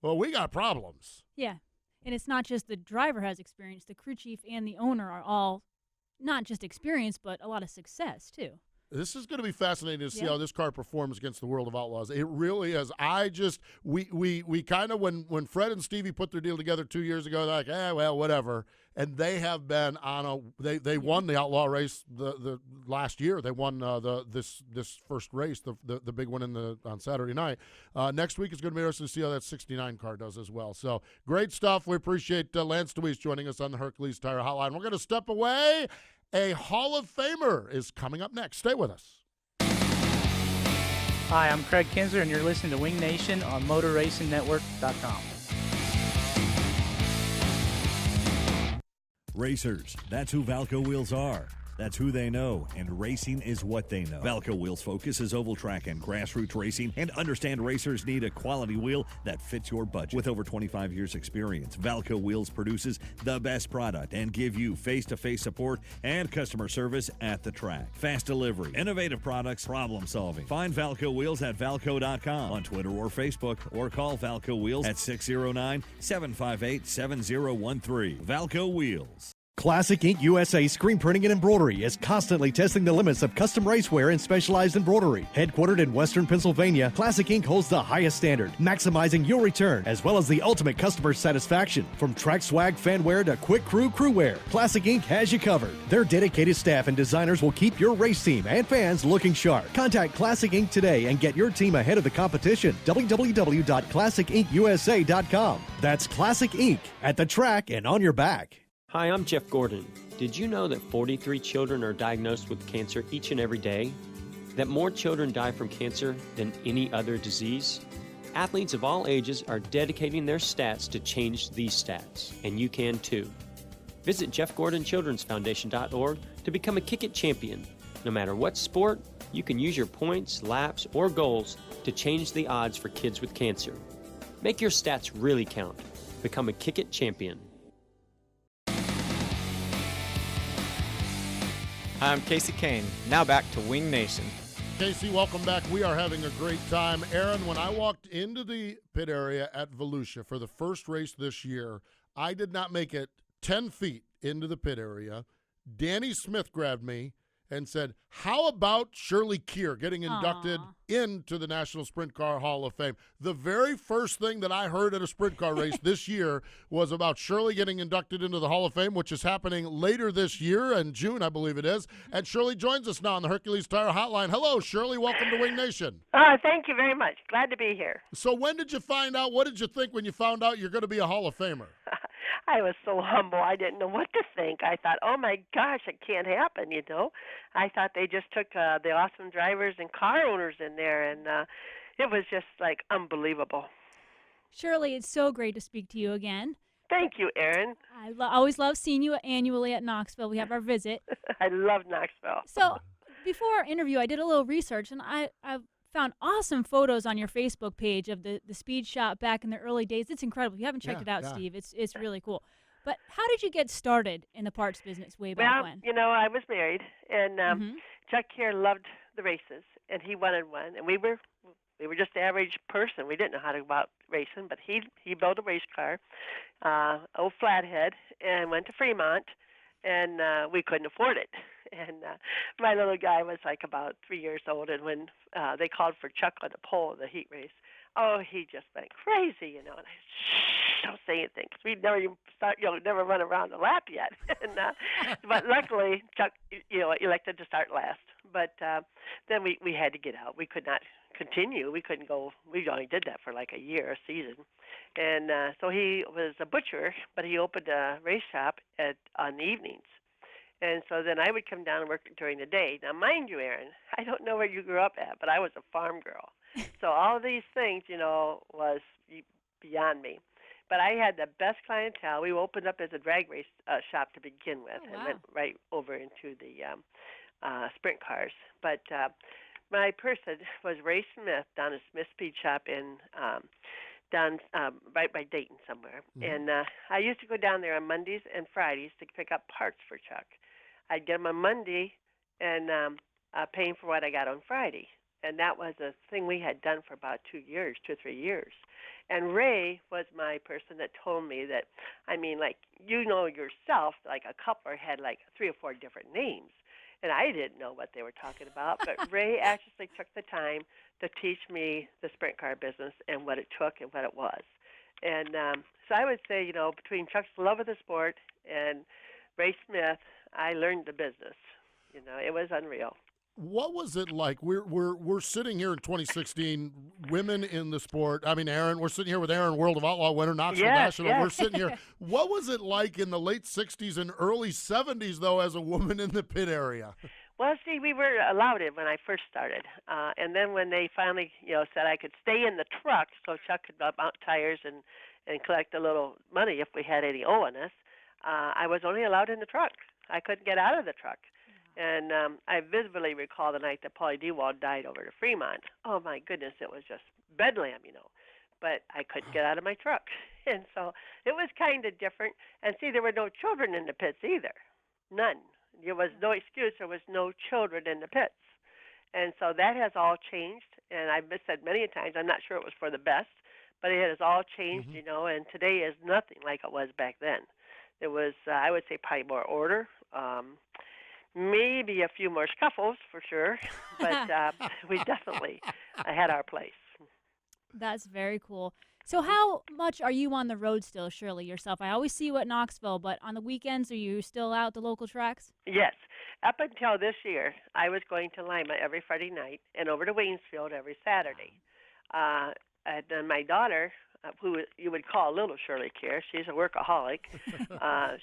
well, we got problems. Yeah, and it's not just the driver has experience. The crew chief and the owner are all not just experienced, but a lot of success, too. This is going to be fascinating to see how this car performs against the World of Outlaws. It really is. We kind of, when Fred and Stevie put their deal together 2 years ago, they're like, well, whatever. And they have been on they won the Outlaw race the last year. They won this first race, the big one on Saturday night. Next week is going to be interesting to see how that 69 car does as well. So great stuff. We appreciate Lance DeWease joining us on the Hercules Tire Hotline. We're going to step away. A Hall of Famer is coming up next. Stay with us. Hi, I'm Craig Kinzer, and you're listening to Winged Nation on MotorRacingNetwork.com. Racers, that's who Valco wheels are. That's who they know, and racing is what they know. Valco Wheels focuses oval track and grassroots racing, and understand racers need a quality wheel that fits your budget. With over 25 years experience, Valco Wheels produces the best product and give you face-to-face support and customer service at the track. Fast delivery, innovative products, problem solving. Find Valco Wheels at Valco.com on Twitter or Facebook, or call Valco Wheels at 609-758-7013. Valco Wheels. Classic Ink USA Screen Printing and Embroidery is constantly testing the limits of custom racewear and specialized embroidery. Headquartered in Western Pennsylvania, Classic Ink holds the highest standard, maximizing your return as well as the ultimate customer satisfaction. From track swag fanwear to quick crew crewwear, Classic Ink has you covered. Their dedicated staff and designers will keep your race team and fans looking sharp. Contact Classic Ink today and get your team ahead of the competition. www.classicinkusa.com. That's Classic Ink, at the track and on your back. Hi, I'm Jeff Gordon. Did you know that 43 children are diagnosed with cancer each and every day? That more children die from cancer than any other disease? Athletes of all ages are dedicating their stats to change these stats, and you can too. Visit JeffGordonChildren'sFoundation.org to become a Kick It champion. No matter what sport, you can use your points, laps, or goals to change the odds for kids with cancer. Make your stats really count. Become a Kick It champion. I'm Casey Kane. Now back to Winged Nation. Casey, welcome back. We are having a great time. Erin, when I walked into the pit area at Volusia for the first race this year, I did not make it 10 feet into the pit area. Danny Smith grabbed me and said, how about Shirley Kear getting inducted into the National Sprint Car Hall of Fame? The very first thing that I heard at a sprint car race this year was about Shirley getting inducted into the Hall of Fame, which is happening later this year in June, I believe it is. And Shirley joins us now on the Hercules Tire Hotline. Hello, Shirley. Welcome to Winged Nation. Thank you very much. Glad to be here. So when did you find out? What did you think when you found out you're going to be a Hall of Famer? I was so humble. I didn't know what to think. I thought, oh, my gosh, it can't happen, you know. I thought they just took the awesome drivers and car owners in there, and it was just, like, unbelievable. Shirley, it's so great to speak to you again. Thank you, Erin. I always love seeing you annually at Knoxville. We have our visit. I love Knoxville. So before our interview, I did a little research, and I found awesome photos on your Facebook page of the speed shop back in the early days. It's incredible. If you haven't checked it out, Steve, it's really cool. But how did you get started in the parts business way back when? Well, you know, I was married, and Chuck Kear loved the races, and he wanted one. And we were just the average person. We didn't know how to go about racing, but he built a race car, old flathead, and went to Fremont, and we couldn't afford it. And my little guy was like about 3 years old, and when they called for Chuck on the pole of the heat race, oh, he just went crazy, you know. And I shh, don't say anything, because we'd never even never run around the lap yet. And but luckily, Chuck, elected to start last. But then we had to get out. We could not continue. We couldn't go. We only did that for like a year, a season. And so he was a butcher, but he opened a race shop on the evenings. And so then I would come down and work during the day. Now, mind you, Erin, I don't know where you grew up at, but I was a farm girl. So all of these things, was beyond me. But I had the best clientele. We opened up as a drag race shop to begin with, and went right over into the sprint cars. But my person was Ray Smith down at Smith Speed Shop in down right by Dayton somewhere. Mm-hmm. And I used to go down there on Mondays and Fridays to pick up parts for Chuck. I'd get them on Monday and paying for what I got on Friday. And that was a thing we had done for about 2 or 3 years. And Ray was my person that told me that, yourself, like a coupler had like 3 or 4 different names. And I didn't know what they were talking about, but Ray actually took the time to teach me the sprint car business and what it took and what it was. And so I would say, between Chuck's love of the sport and Ray Smith, I learned the business. It was unreal. What was it like? We're sitting here in 2016, women in the sport. I mean, Erin, we're sitting here with Erin, World of Outlaw winner, Knoxville National. Yes. We're sitting here. What was it like in the late 60s and early 70s, though, as a woman in the pit area? Well, see, we were allowed it when I first started. And then when they finally, said I could stay in the truck so Chuck could mount tires and collect a little money if we had any owing us, I was only allowed in the truck. I couldn't get out of the truck. And I vividly recall the night that Paulie Dewald died over to Fremont. Oh, my goodness, it was just bedlam, But I couldn't get out of my truck. And so it was kind of different. And see, there were no children in the pits either. None. There was no excuse. There was no children in the pits. And so that has all changed. And I've said many times, I'm not sure it was for the best, but it has all changed, and today is nothing like it was back then. There was, I would say, probably more order, maybe a few more scuffles for sure, but we definitely had our place. That's very cool. So how much are you on the road still, Shirley, yourself? I always see you at Knoxville, but on the weekends, are you still out the local tracks? Yes. Up until this year, I was going to Lima every Friday night and over to Waynesfield every Saturday. And then my daughter, who you would call little Shirley Kear, she's a workaholic,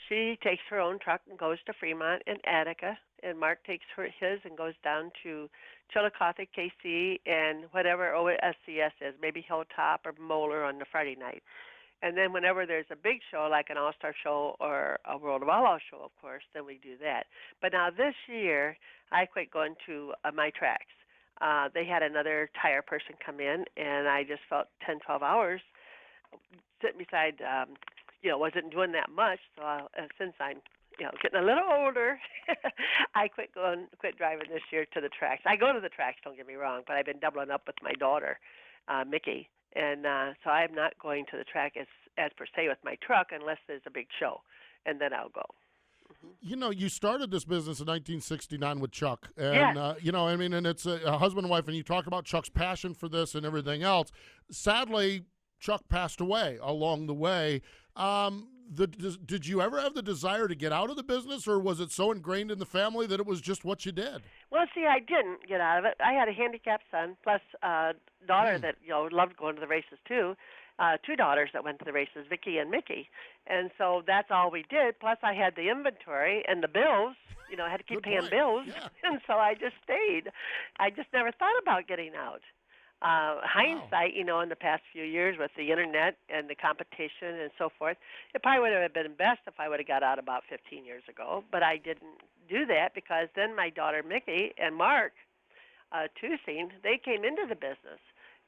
she takes her own truck and goes to Fremont and Attica, and Mark takes his and goes down to Chillicothe, KC, and whatever OSCS is, maybe Hilltop or Moeller on the Friday night. And then whenever there's a big show, like an All-Star show or a World of Outlaw show, of course, then we do that. But now this year, I quit going to my tracks. They had another tire person come in, and I just felt 10, 12 hours sitting beside, wasn't doing that much. So since I'm, getting a little older, I quit driving this year to the tracks. I go to the tracks, don't get me wrong, but I've been doubling up with my daughter, Mickey, and so I'm not going to the track as per se with my truck unless there's a big show, and then I'll go. You started this business in 1969 with Chuck, and and it's a husband and wife, and you talk about Chuck's passion for this and everything else. Sadly, Chuck passed away along the way. Did you ever have the desire to get out of the business, or was it so ingrained in the family that it was just what you did? Well, see, I didn't get out of it. I had a handicapped son, plus a daughter that loved going to the races too. Two daughters that went to the races, Vicky and Mickey, and so that's all we did. Plus, I had the inventory and the bills. I had to keep paying bills, and so I just stayed. I just never thought about getting out. Hindsight, in the past few years with the internet and the competition and so forth, it probably would have been best if I would have got out about 15 years ago, but I didn't do that because then my daughter Mickey and Mark Tusing, they came into the business.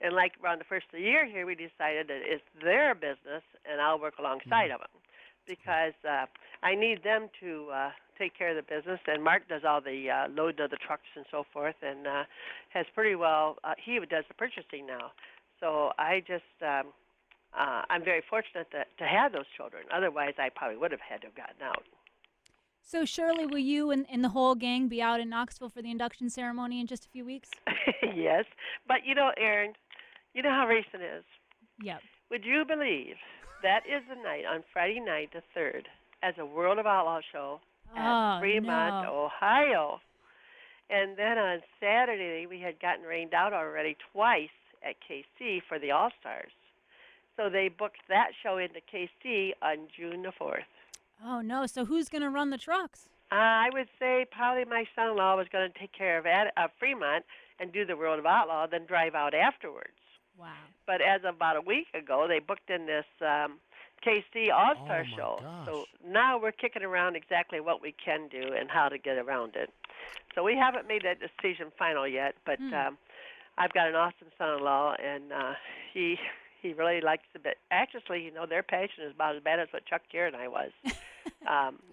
And like around the first of the year here, we decided that it's their business and I'll work alongside of them because I need them to take care of the business. And Mark does all the loading of the trucks and so forth and has pretty well, he does the purchasing now. So I just, I'm very fortunate to have those children. Otherwise, I probably would have had to have gotten out. So, Shirley, will you and the whole gang be out in Knoxville for the induction ceremony in just a few weeks? Yes. But, Erin, you know how racing is. Yep. Would you believe that is the night, on Friday night, the 3rd, as a World of Outlaw show at Fremont, Ohio. And then on Saturday, we had gotten rained out already twice at KC for the All-Stars. So they booked that show into KC on June the 4th. Oh, no. So who's going to run the trucks? I would say probably my son-in-law was going to take care of Fremont and do the World of Outlaw, then drive out afterwards. Wow. But as of about a week ago, they booked in this KC All-Star show. Gosh. So now we're kicking around exactly what we can do and how to get around it. So we haven't made that decision final yet, but I've got an awesome son-in-law, and he really likes it. But actually, their passion is about as bad as what Chuck Kear and I was.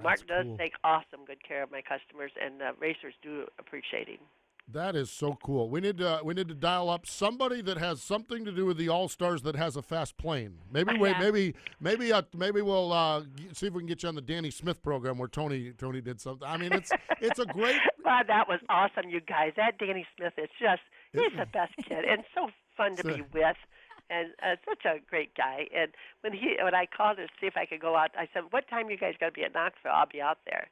Mark does take awesome good care of my customers, and racers do appreciate him. That is so cool. We need to dial up somebody that has something to do with the All-Stars that has a fast plane. Maybe we'll see if we can get you on the Danny Smith program where Tony did something. I mean, it's a great. Wow, that was awesome, you guys. That Danny Smith is he's the best kid and so fun to be with. And such a great guy. And when I called to see if I could go out, I said, "What time you guys got to be at Knoxville? I'll be out there."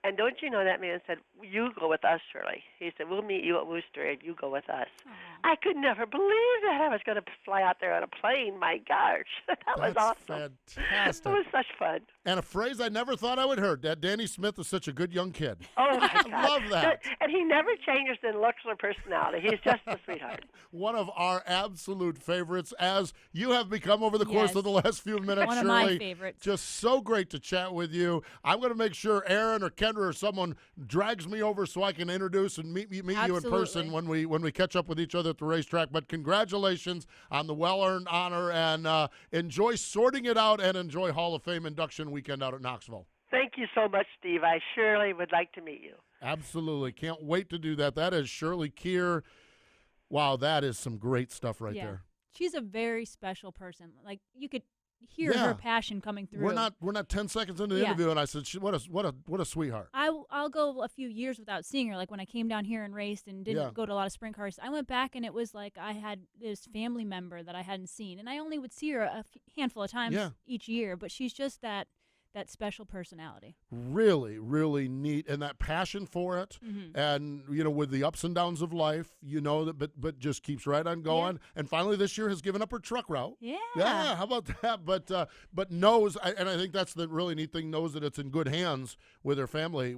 And don't you know, that man said, "You go with us, Shirley." He said, "We'll meet you at Worcester, and you go with us." Aww. I could never believe that I was going to fly out there on a plane. My gosh, that was awesome. Fantastic. It was such fun. And a phrase I never thought I would heard, that Danny Smith is such a good young kid. Oh, my God. I love that. And he never changes in looks or personality. He's just a sweetheart. One of our absolute favorites, as you have become over the course of the last few minutes, One Shirley. of my favorites. Just so great to chat with you. I'm going to make sure Erin or Kendra Kendra or someone drags me over so I can introduce and meet you in person when we catch up with each other at the racetrack. But congratulations on the well-earned honor, and enjoy sorting it out and enjoy Hall of Fame induction weekend out at Knoxville. Thank you so much, Steve. I surely would like to meet you. Absolutely. Can't wait to do that. That is Shirley Kear. Wow, that is some great stuff right there. She's a very special person. Like, you could hear her passion coming through. We're not 10 seconds into the interview, and I said, what a sweetheart. I'll go a few years without seeing her. Like when I came down here and raced and didn't go to a lot of sprint cars, I went back and it was like I had this family member that I hadn't seen, and I only would see her a handful of times each year. But she's just that special personality. Really, really neat, and that passion for it, and with the ups and downs of life, that, but just keeps right on going. And finally, this year has given up her truck route. Yeah. How about that? But knows, and I think that's the really neat thing. Knows that it's in good hands with her family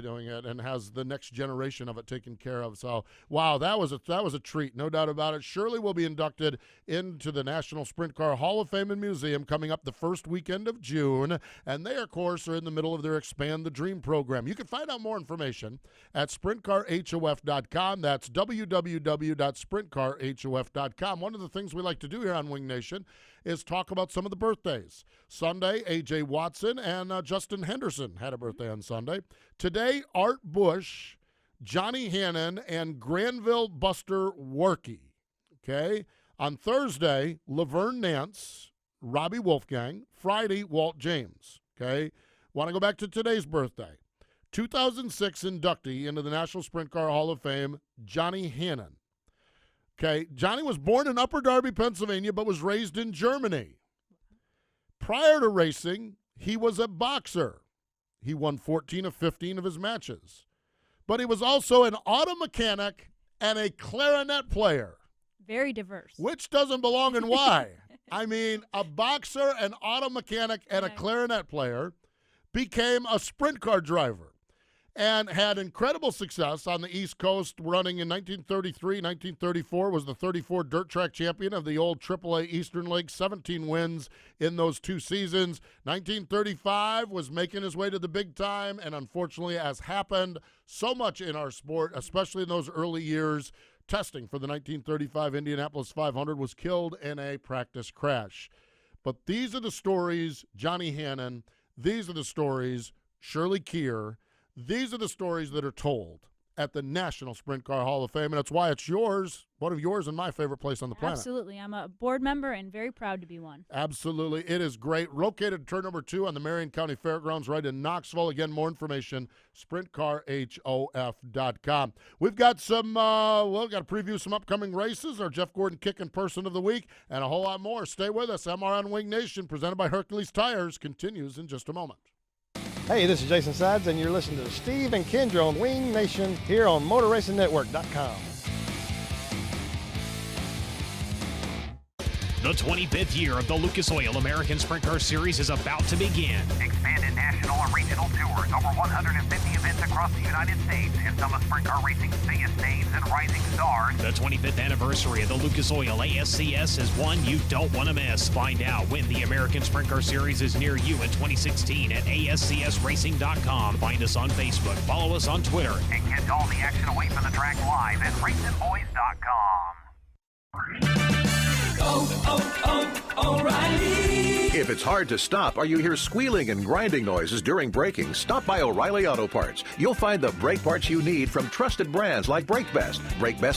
doing it, and has the next generation of it taken care of. So, wow, that was a treat, no doubt about it. Shirley will be inducted into the National Sprint Car Hall of Fame and Museum coming up the first weekend of June. And they, of course, are in the middle of their Expand the Dream program. You can find out more information at sprintcarhof.com. That's www.sprintcarhof.com. One of the things we like to do here on Wing Nation is talk about some of the birthdays. Sunday, A.J. Watson and Justin Henderson had a birthday on Sunday. Today, Art Bush, Johnny Hannon, and Granville Buster Warkey. Okay? On Thursday, Laverne Nance, Robbie Wolfgang. Friday, Walt James. Okay? Want to go back to today's birthday. 2006 inductee into the National Sprint Car Hall of Fame, Johnny Hannon. Okay? Johnny was born in Upper Darby, Pennsylvania, but was raised in Germany. Prior to racing, he was a boxer. He won 14 of 15 of his matches. But he was also an auto mechanic and a clarinet player. Very diverse. Which doesn't belong in why? I mean, a boxer, an auto mechanic, and a clarinet player became a sprint car driver and had incredible success on the East Coast, running in 1933, 1934, was the 34 dirt track champion of the old AAA Eastern League, 17 wins in those 2 seasons. 1935 was making his way to the big time, and unfortunately, as happened so much in our sport, especially in those early years, testing for the 1935 Indianapolis 500, was killed in a practice crash. But these are the stories, Johnny Hannon, these are the stories, Shirley Kear, these are the stories that are told at the National Sprint Car Hall of Fame, and that's why it's yours, one of yours and my favorite place on the planet. Absolutely. I'm a board member and very proud to be one. Absolutely. It is great. Located at turn number 2 on the Marion County Fairgrounds right in Knoxville. Again, more information, sprintcarhof.com. We've got some, we've got to preview some upcoming races, our Jeff Gordon Kickin' Person of the Week, and a whole lot more. Stay with us. MRN Winged Nation, presented by Hercules Tires, continues in just a moment. Hey, this is Jason Sides, and you're listening to Steve and Kendra on Wing Nation here on MotorRacingNetwork.com. The 25th year of the Lucas Oil American Sprint Car Series is about to begin. Expanded national and regional tours, over 150 events across the United States, and some of sprint car racing's biggest names and rising stars. The 25th anniversary of the Lucas Oil ASCS is one you don't want to miss. Find out when the American Sprint Car Series is near you in 2016 at ASCSRacing.com. Find us on Facebook, follow us on Twitter, and catch all the action away from the track live at RacingBoys.com. O'Reilly. If it's hard to stop or you hear squealing and grinding noises during braking, stop by O'Reilly Auto Parts. You'll find the brake parts you need from trusted brands like Brake Best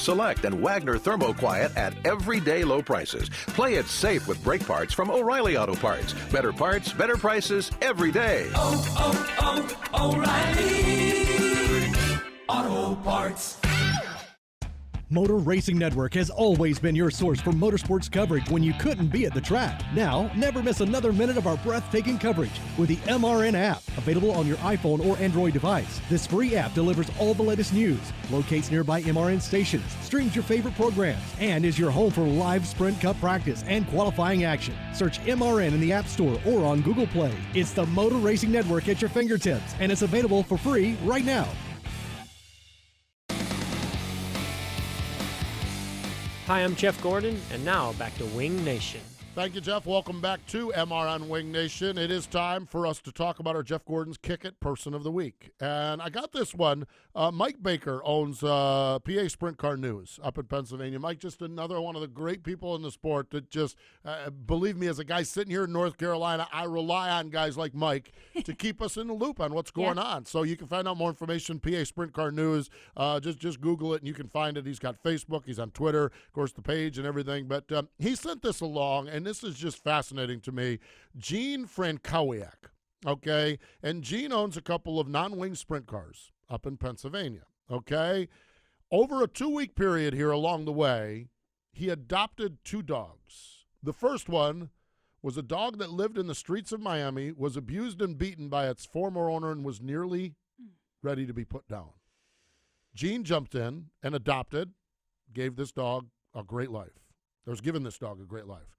Select, and Wagner Thermoquiet at everyday low prices. Play it safe with brake parts from O'Reilly Auto Parts. Better parts, better prices every day. O'Reilly Auto Parts. Motor Racing Network has always been your source for motorsports coverage when you couldn't be at the track. Now, never miss another minute of our breathtaking coverage with the MRN app, available on your iPhone or Android device. This free app delivers all the latest news, locates nearby MRN stations, streams your favorite programs, and is your home for live Sprint Cup practice and qualifying action. Search MRN in the App Store or on Google Play. It's the Motor Racing Network at your fingertips, and it's available for free right now. Hi, I'm Jeff Gordon, and now back to Wing Nation. Thank you, Jeff. Welcome back to MRN Winged Nation. It is time for us to talk about our Jeff Gordon's Kick It Person of the Week. And I got this one. Mike Baker owns PA Sprint Car News up in Pennsylvania. Mike, just another one of the great people in the sport that just, believe me, as a guy sitting here in North Carolina, I rely on guys like Mike to keep us in the loop on what's going on. So you can find out more information, PA Sprint Car News. Just Google it and you can find it. He's got Facebook. He's on Twitter, of course, the page and everything. But he sent this along, and this is just fascinating to me. Gene Frankowiak, okay? And Gene owns a couple of non-wing sprint cars up in Pennsylvania, okay? Over a 2-week period here along the way, he adopted 2 dogs. The first one was a dog that lived in the streets of Miami, was abused and beaten by its former owner, and was nearly ready to be put down. Gene jumped in and adopted, gave this dog a great life. Or was given this dog a great life.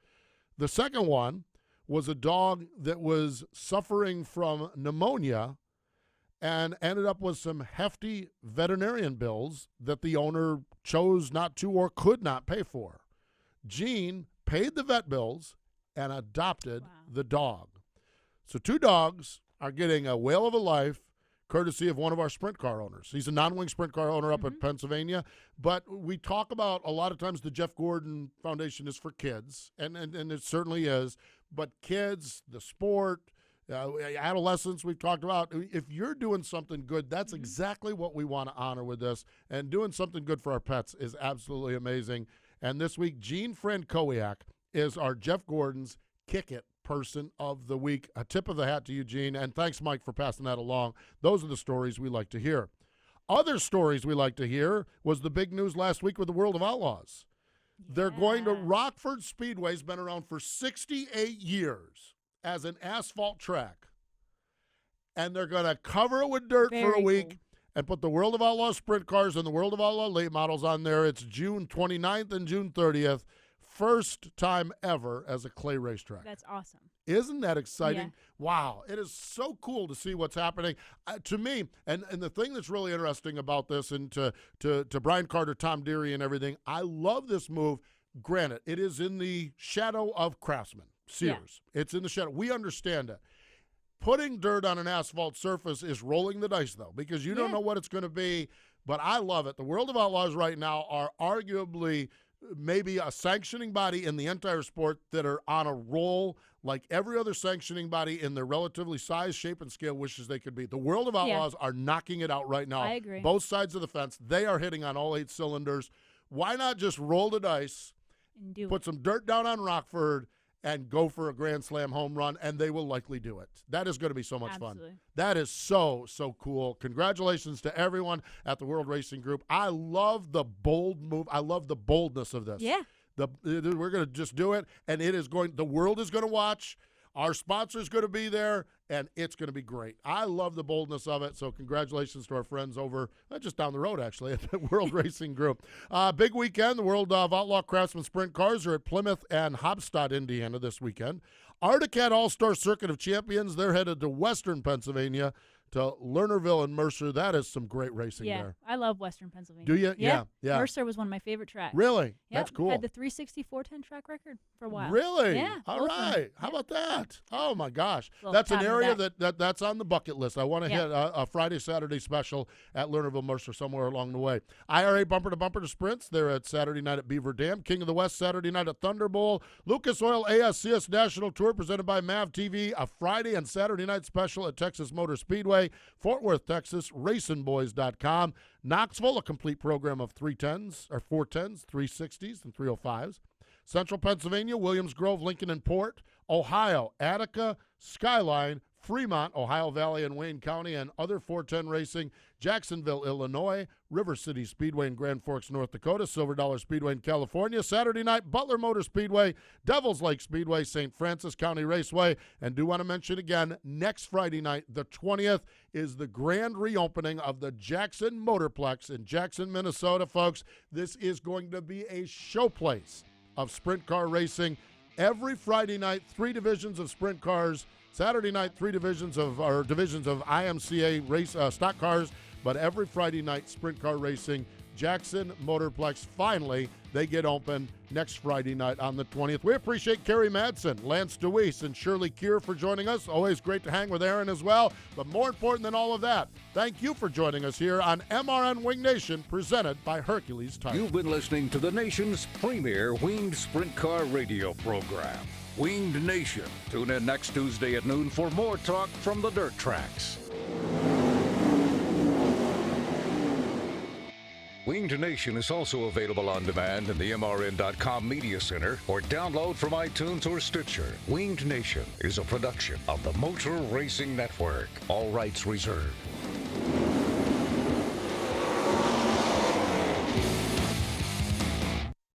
The second one was a dog that was suffering from pneumonia and ended up with some hefty veterinarian bills that the owner chose not to or could not pay for. Gene paid the vet bills and adopted the dog. So 2 dogs are getting a whale of a life courtesy of one of our sprint car owners. He's a non-wing sprint car owner up in Pennsylvania. But we talk about a lot of times the Jeff Gordon Foundation is for kids, and it certainly is. But kids, the sport, adolescents we've talked about, if you're doing something good, that's exactly what we want to honor with this. And doing something good for our pets is absolutely amazing. And this week, Gene Frankowiak is our Jeff Gordon's Kick It Person of the Week. A tip of the hat to you, Gene, and thanks, Mike, for passing that along. Those are the stories we like to hear. Other stories we like to hear was the big news last week with the World of Outlaws. They're going to Rockford Speedway. Has been around for 68 years as an asphalt track, and they're going to cover it with dirt for a week and put the World of Outlaws sprint cars and the World of Outlaw late models on there. It's June 29th and June 30th. First time ever as a clay racetrack. That's awesome. Isn't that exciting? Yeah. Wow. It is so cool to see what's happening. To me, and the thing that's really interesting about this, and to Brian Carter, Tom Deary, and everything, I love this move. Granted, it is in the shadow of Craftsman, Sears. Yeah. It's in the shadow. We understand that. Putting dirt on an asphalt surface is rolling the dice, though, because you don't know what it's going to be. But I love it. The World of Outlaws right now are arguably maybe a sanctioning body in the entire sport that are on a roll like every other sanctioning body in their relatively size, shape, and scale wishes they could be. The World of Outlaws are knocking it out right now. I agree. Both sides of the fence, they are hitting on all 8 cylinders. Why not just roll the dice, put some dirt down on Rockford, and go for a Grand Slam home run, and they will likely do it. That is going to be so much fun. That is so, so cool. Congratulations to everyone at the World Racing Group. I love the bold move. I love the boldness of this. Yeah. We're going to just do it, and it is going. The world is going to watch. Our sponsor's going to be there, and it's going to be great. I love the boldness of it, so congratulations to our friends over just down the road, actually, at the World Racing Group. Big weekend. The World of Outlaw Craftsman Sprint Cars are at Plymouth and Hobstadt, Indiana this weekend. Arctic All-Star Circuit of Champions, they're headed to Western Pennsylvania to Lernerville and Mercer. That is some great racing there. I love Western Pennsylvania. Do you? Yeah. Mercer was one of my favorite tracks. Really? Yep. That's cool. Had the 360-410 track record for a while. Really? Yeah. All right. How about that? Oh, my gosh. That's an area that's on the bucket list. I want to hit a Friday, Saturday special at Lernerville, Mercer, somewhere along the way. IRA Bumper to Bumper to Sprints. They're at Saturday night at Beaver Dam. King of the West, Saturday night at Thunderbowl. Lucas Oil ASCS National Tour presented by MAV TV. A Friday and Saturday night special at Texas Motor Speedway. Fort Worth, Texas, RacinBoys.com. Knoxville, a complete program of 410s, 360s, and 305s. Central Pennsylvania, Williams Grove, Lincoln, and Port. Ohio, Attica, Skyline, Fremont, Ohio Valley, and Wayne County, and other 410 racing. Jacksonville, Illinois, River City Speedway in Grand Forks, North Dakota, Silver Dollar Speedway in California, Saturday night, Butler Motor Speedway, Devils Lake Speedway, St. Francis County Raceway, and do want to mention again, next Friday night, the 20th, is the grand reopening of the Jackson Motorplex in Jackson, Minnesota, folks. This is going to be a showplace of sprint car racing. Every Friday night, 3 divisions of sprint cars. Saturday night, 3 divisions of IMCA race stock cars. But every Friday night, sprint car racing. Jackson Motorplex. Finally, they get open next Friday night on the 20th. We appreciate Kerry Madsen, Lance DeWease, and Shirley Kear for joining us. Always great to hang with Erin as well. But more important than all of that, thank you for joining us here on MRN Winged Nation, presented by Hercules Tires. You've been listening to the nation's premier winged sprint car radio program, Winged Nation. Tune in next Tuesday at noon for more talk from the dirt tracks. Winged Nation is also available on demand in the MRN.com Media Center or download from iTunes or Stitcher. Winged Nation is a production of the Motor Racing Network. All rights reserved.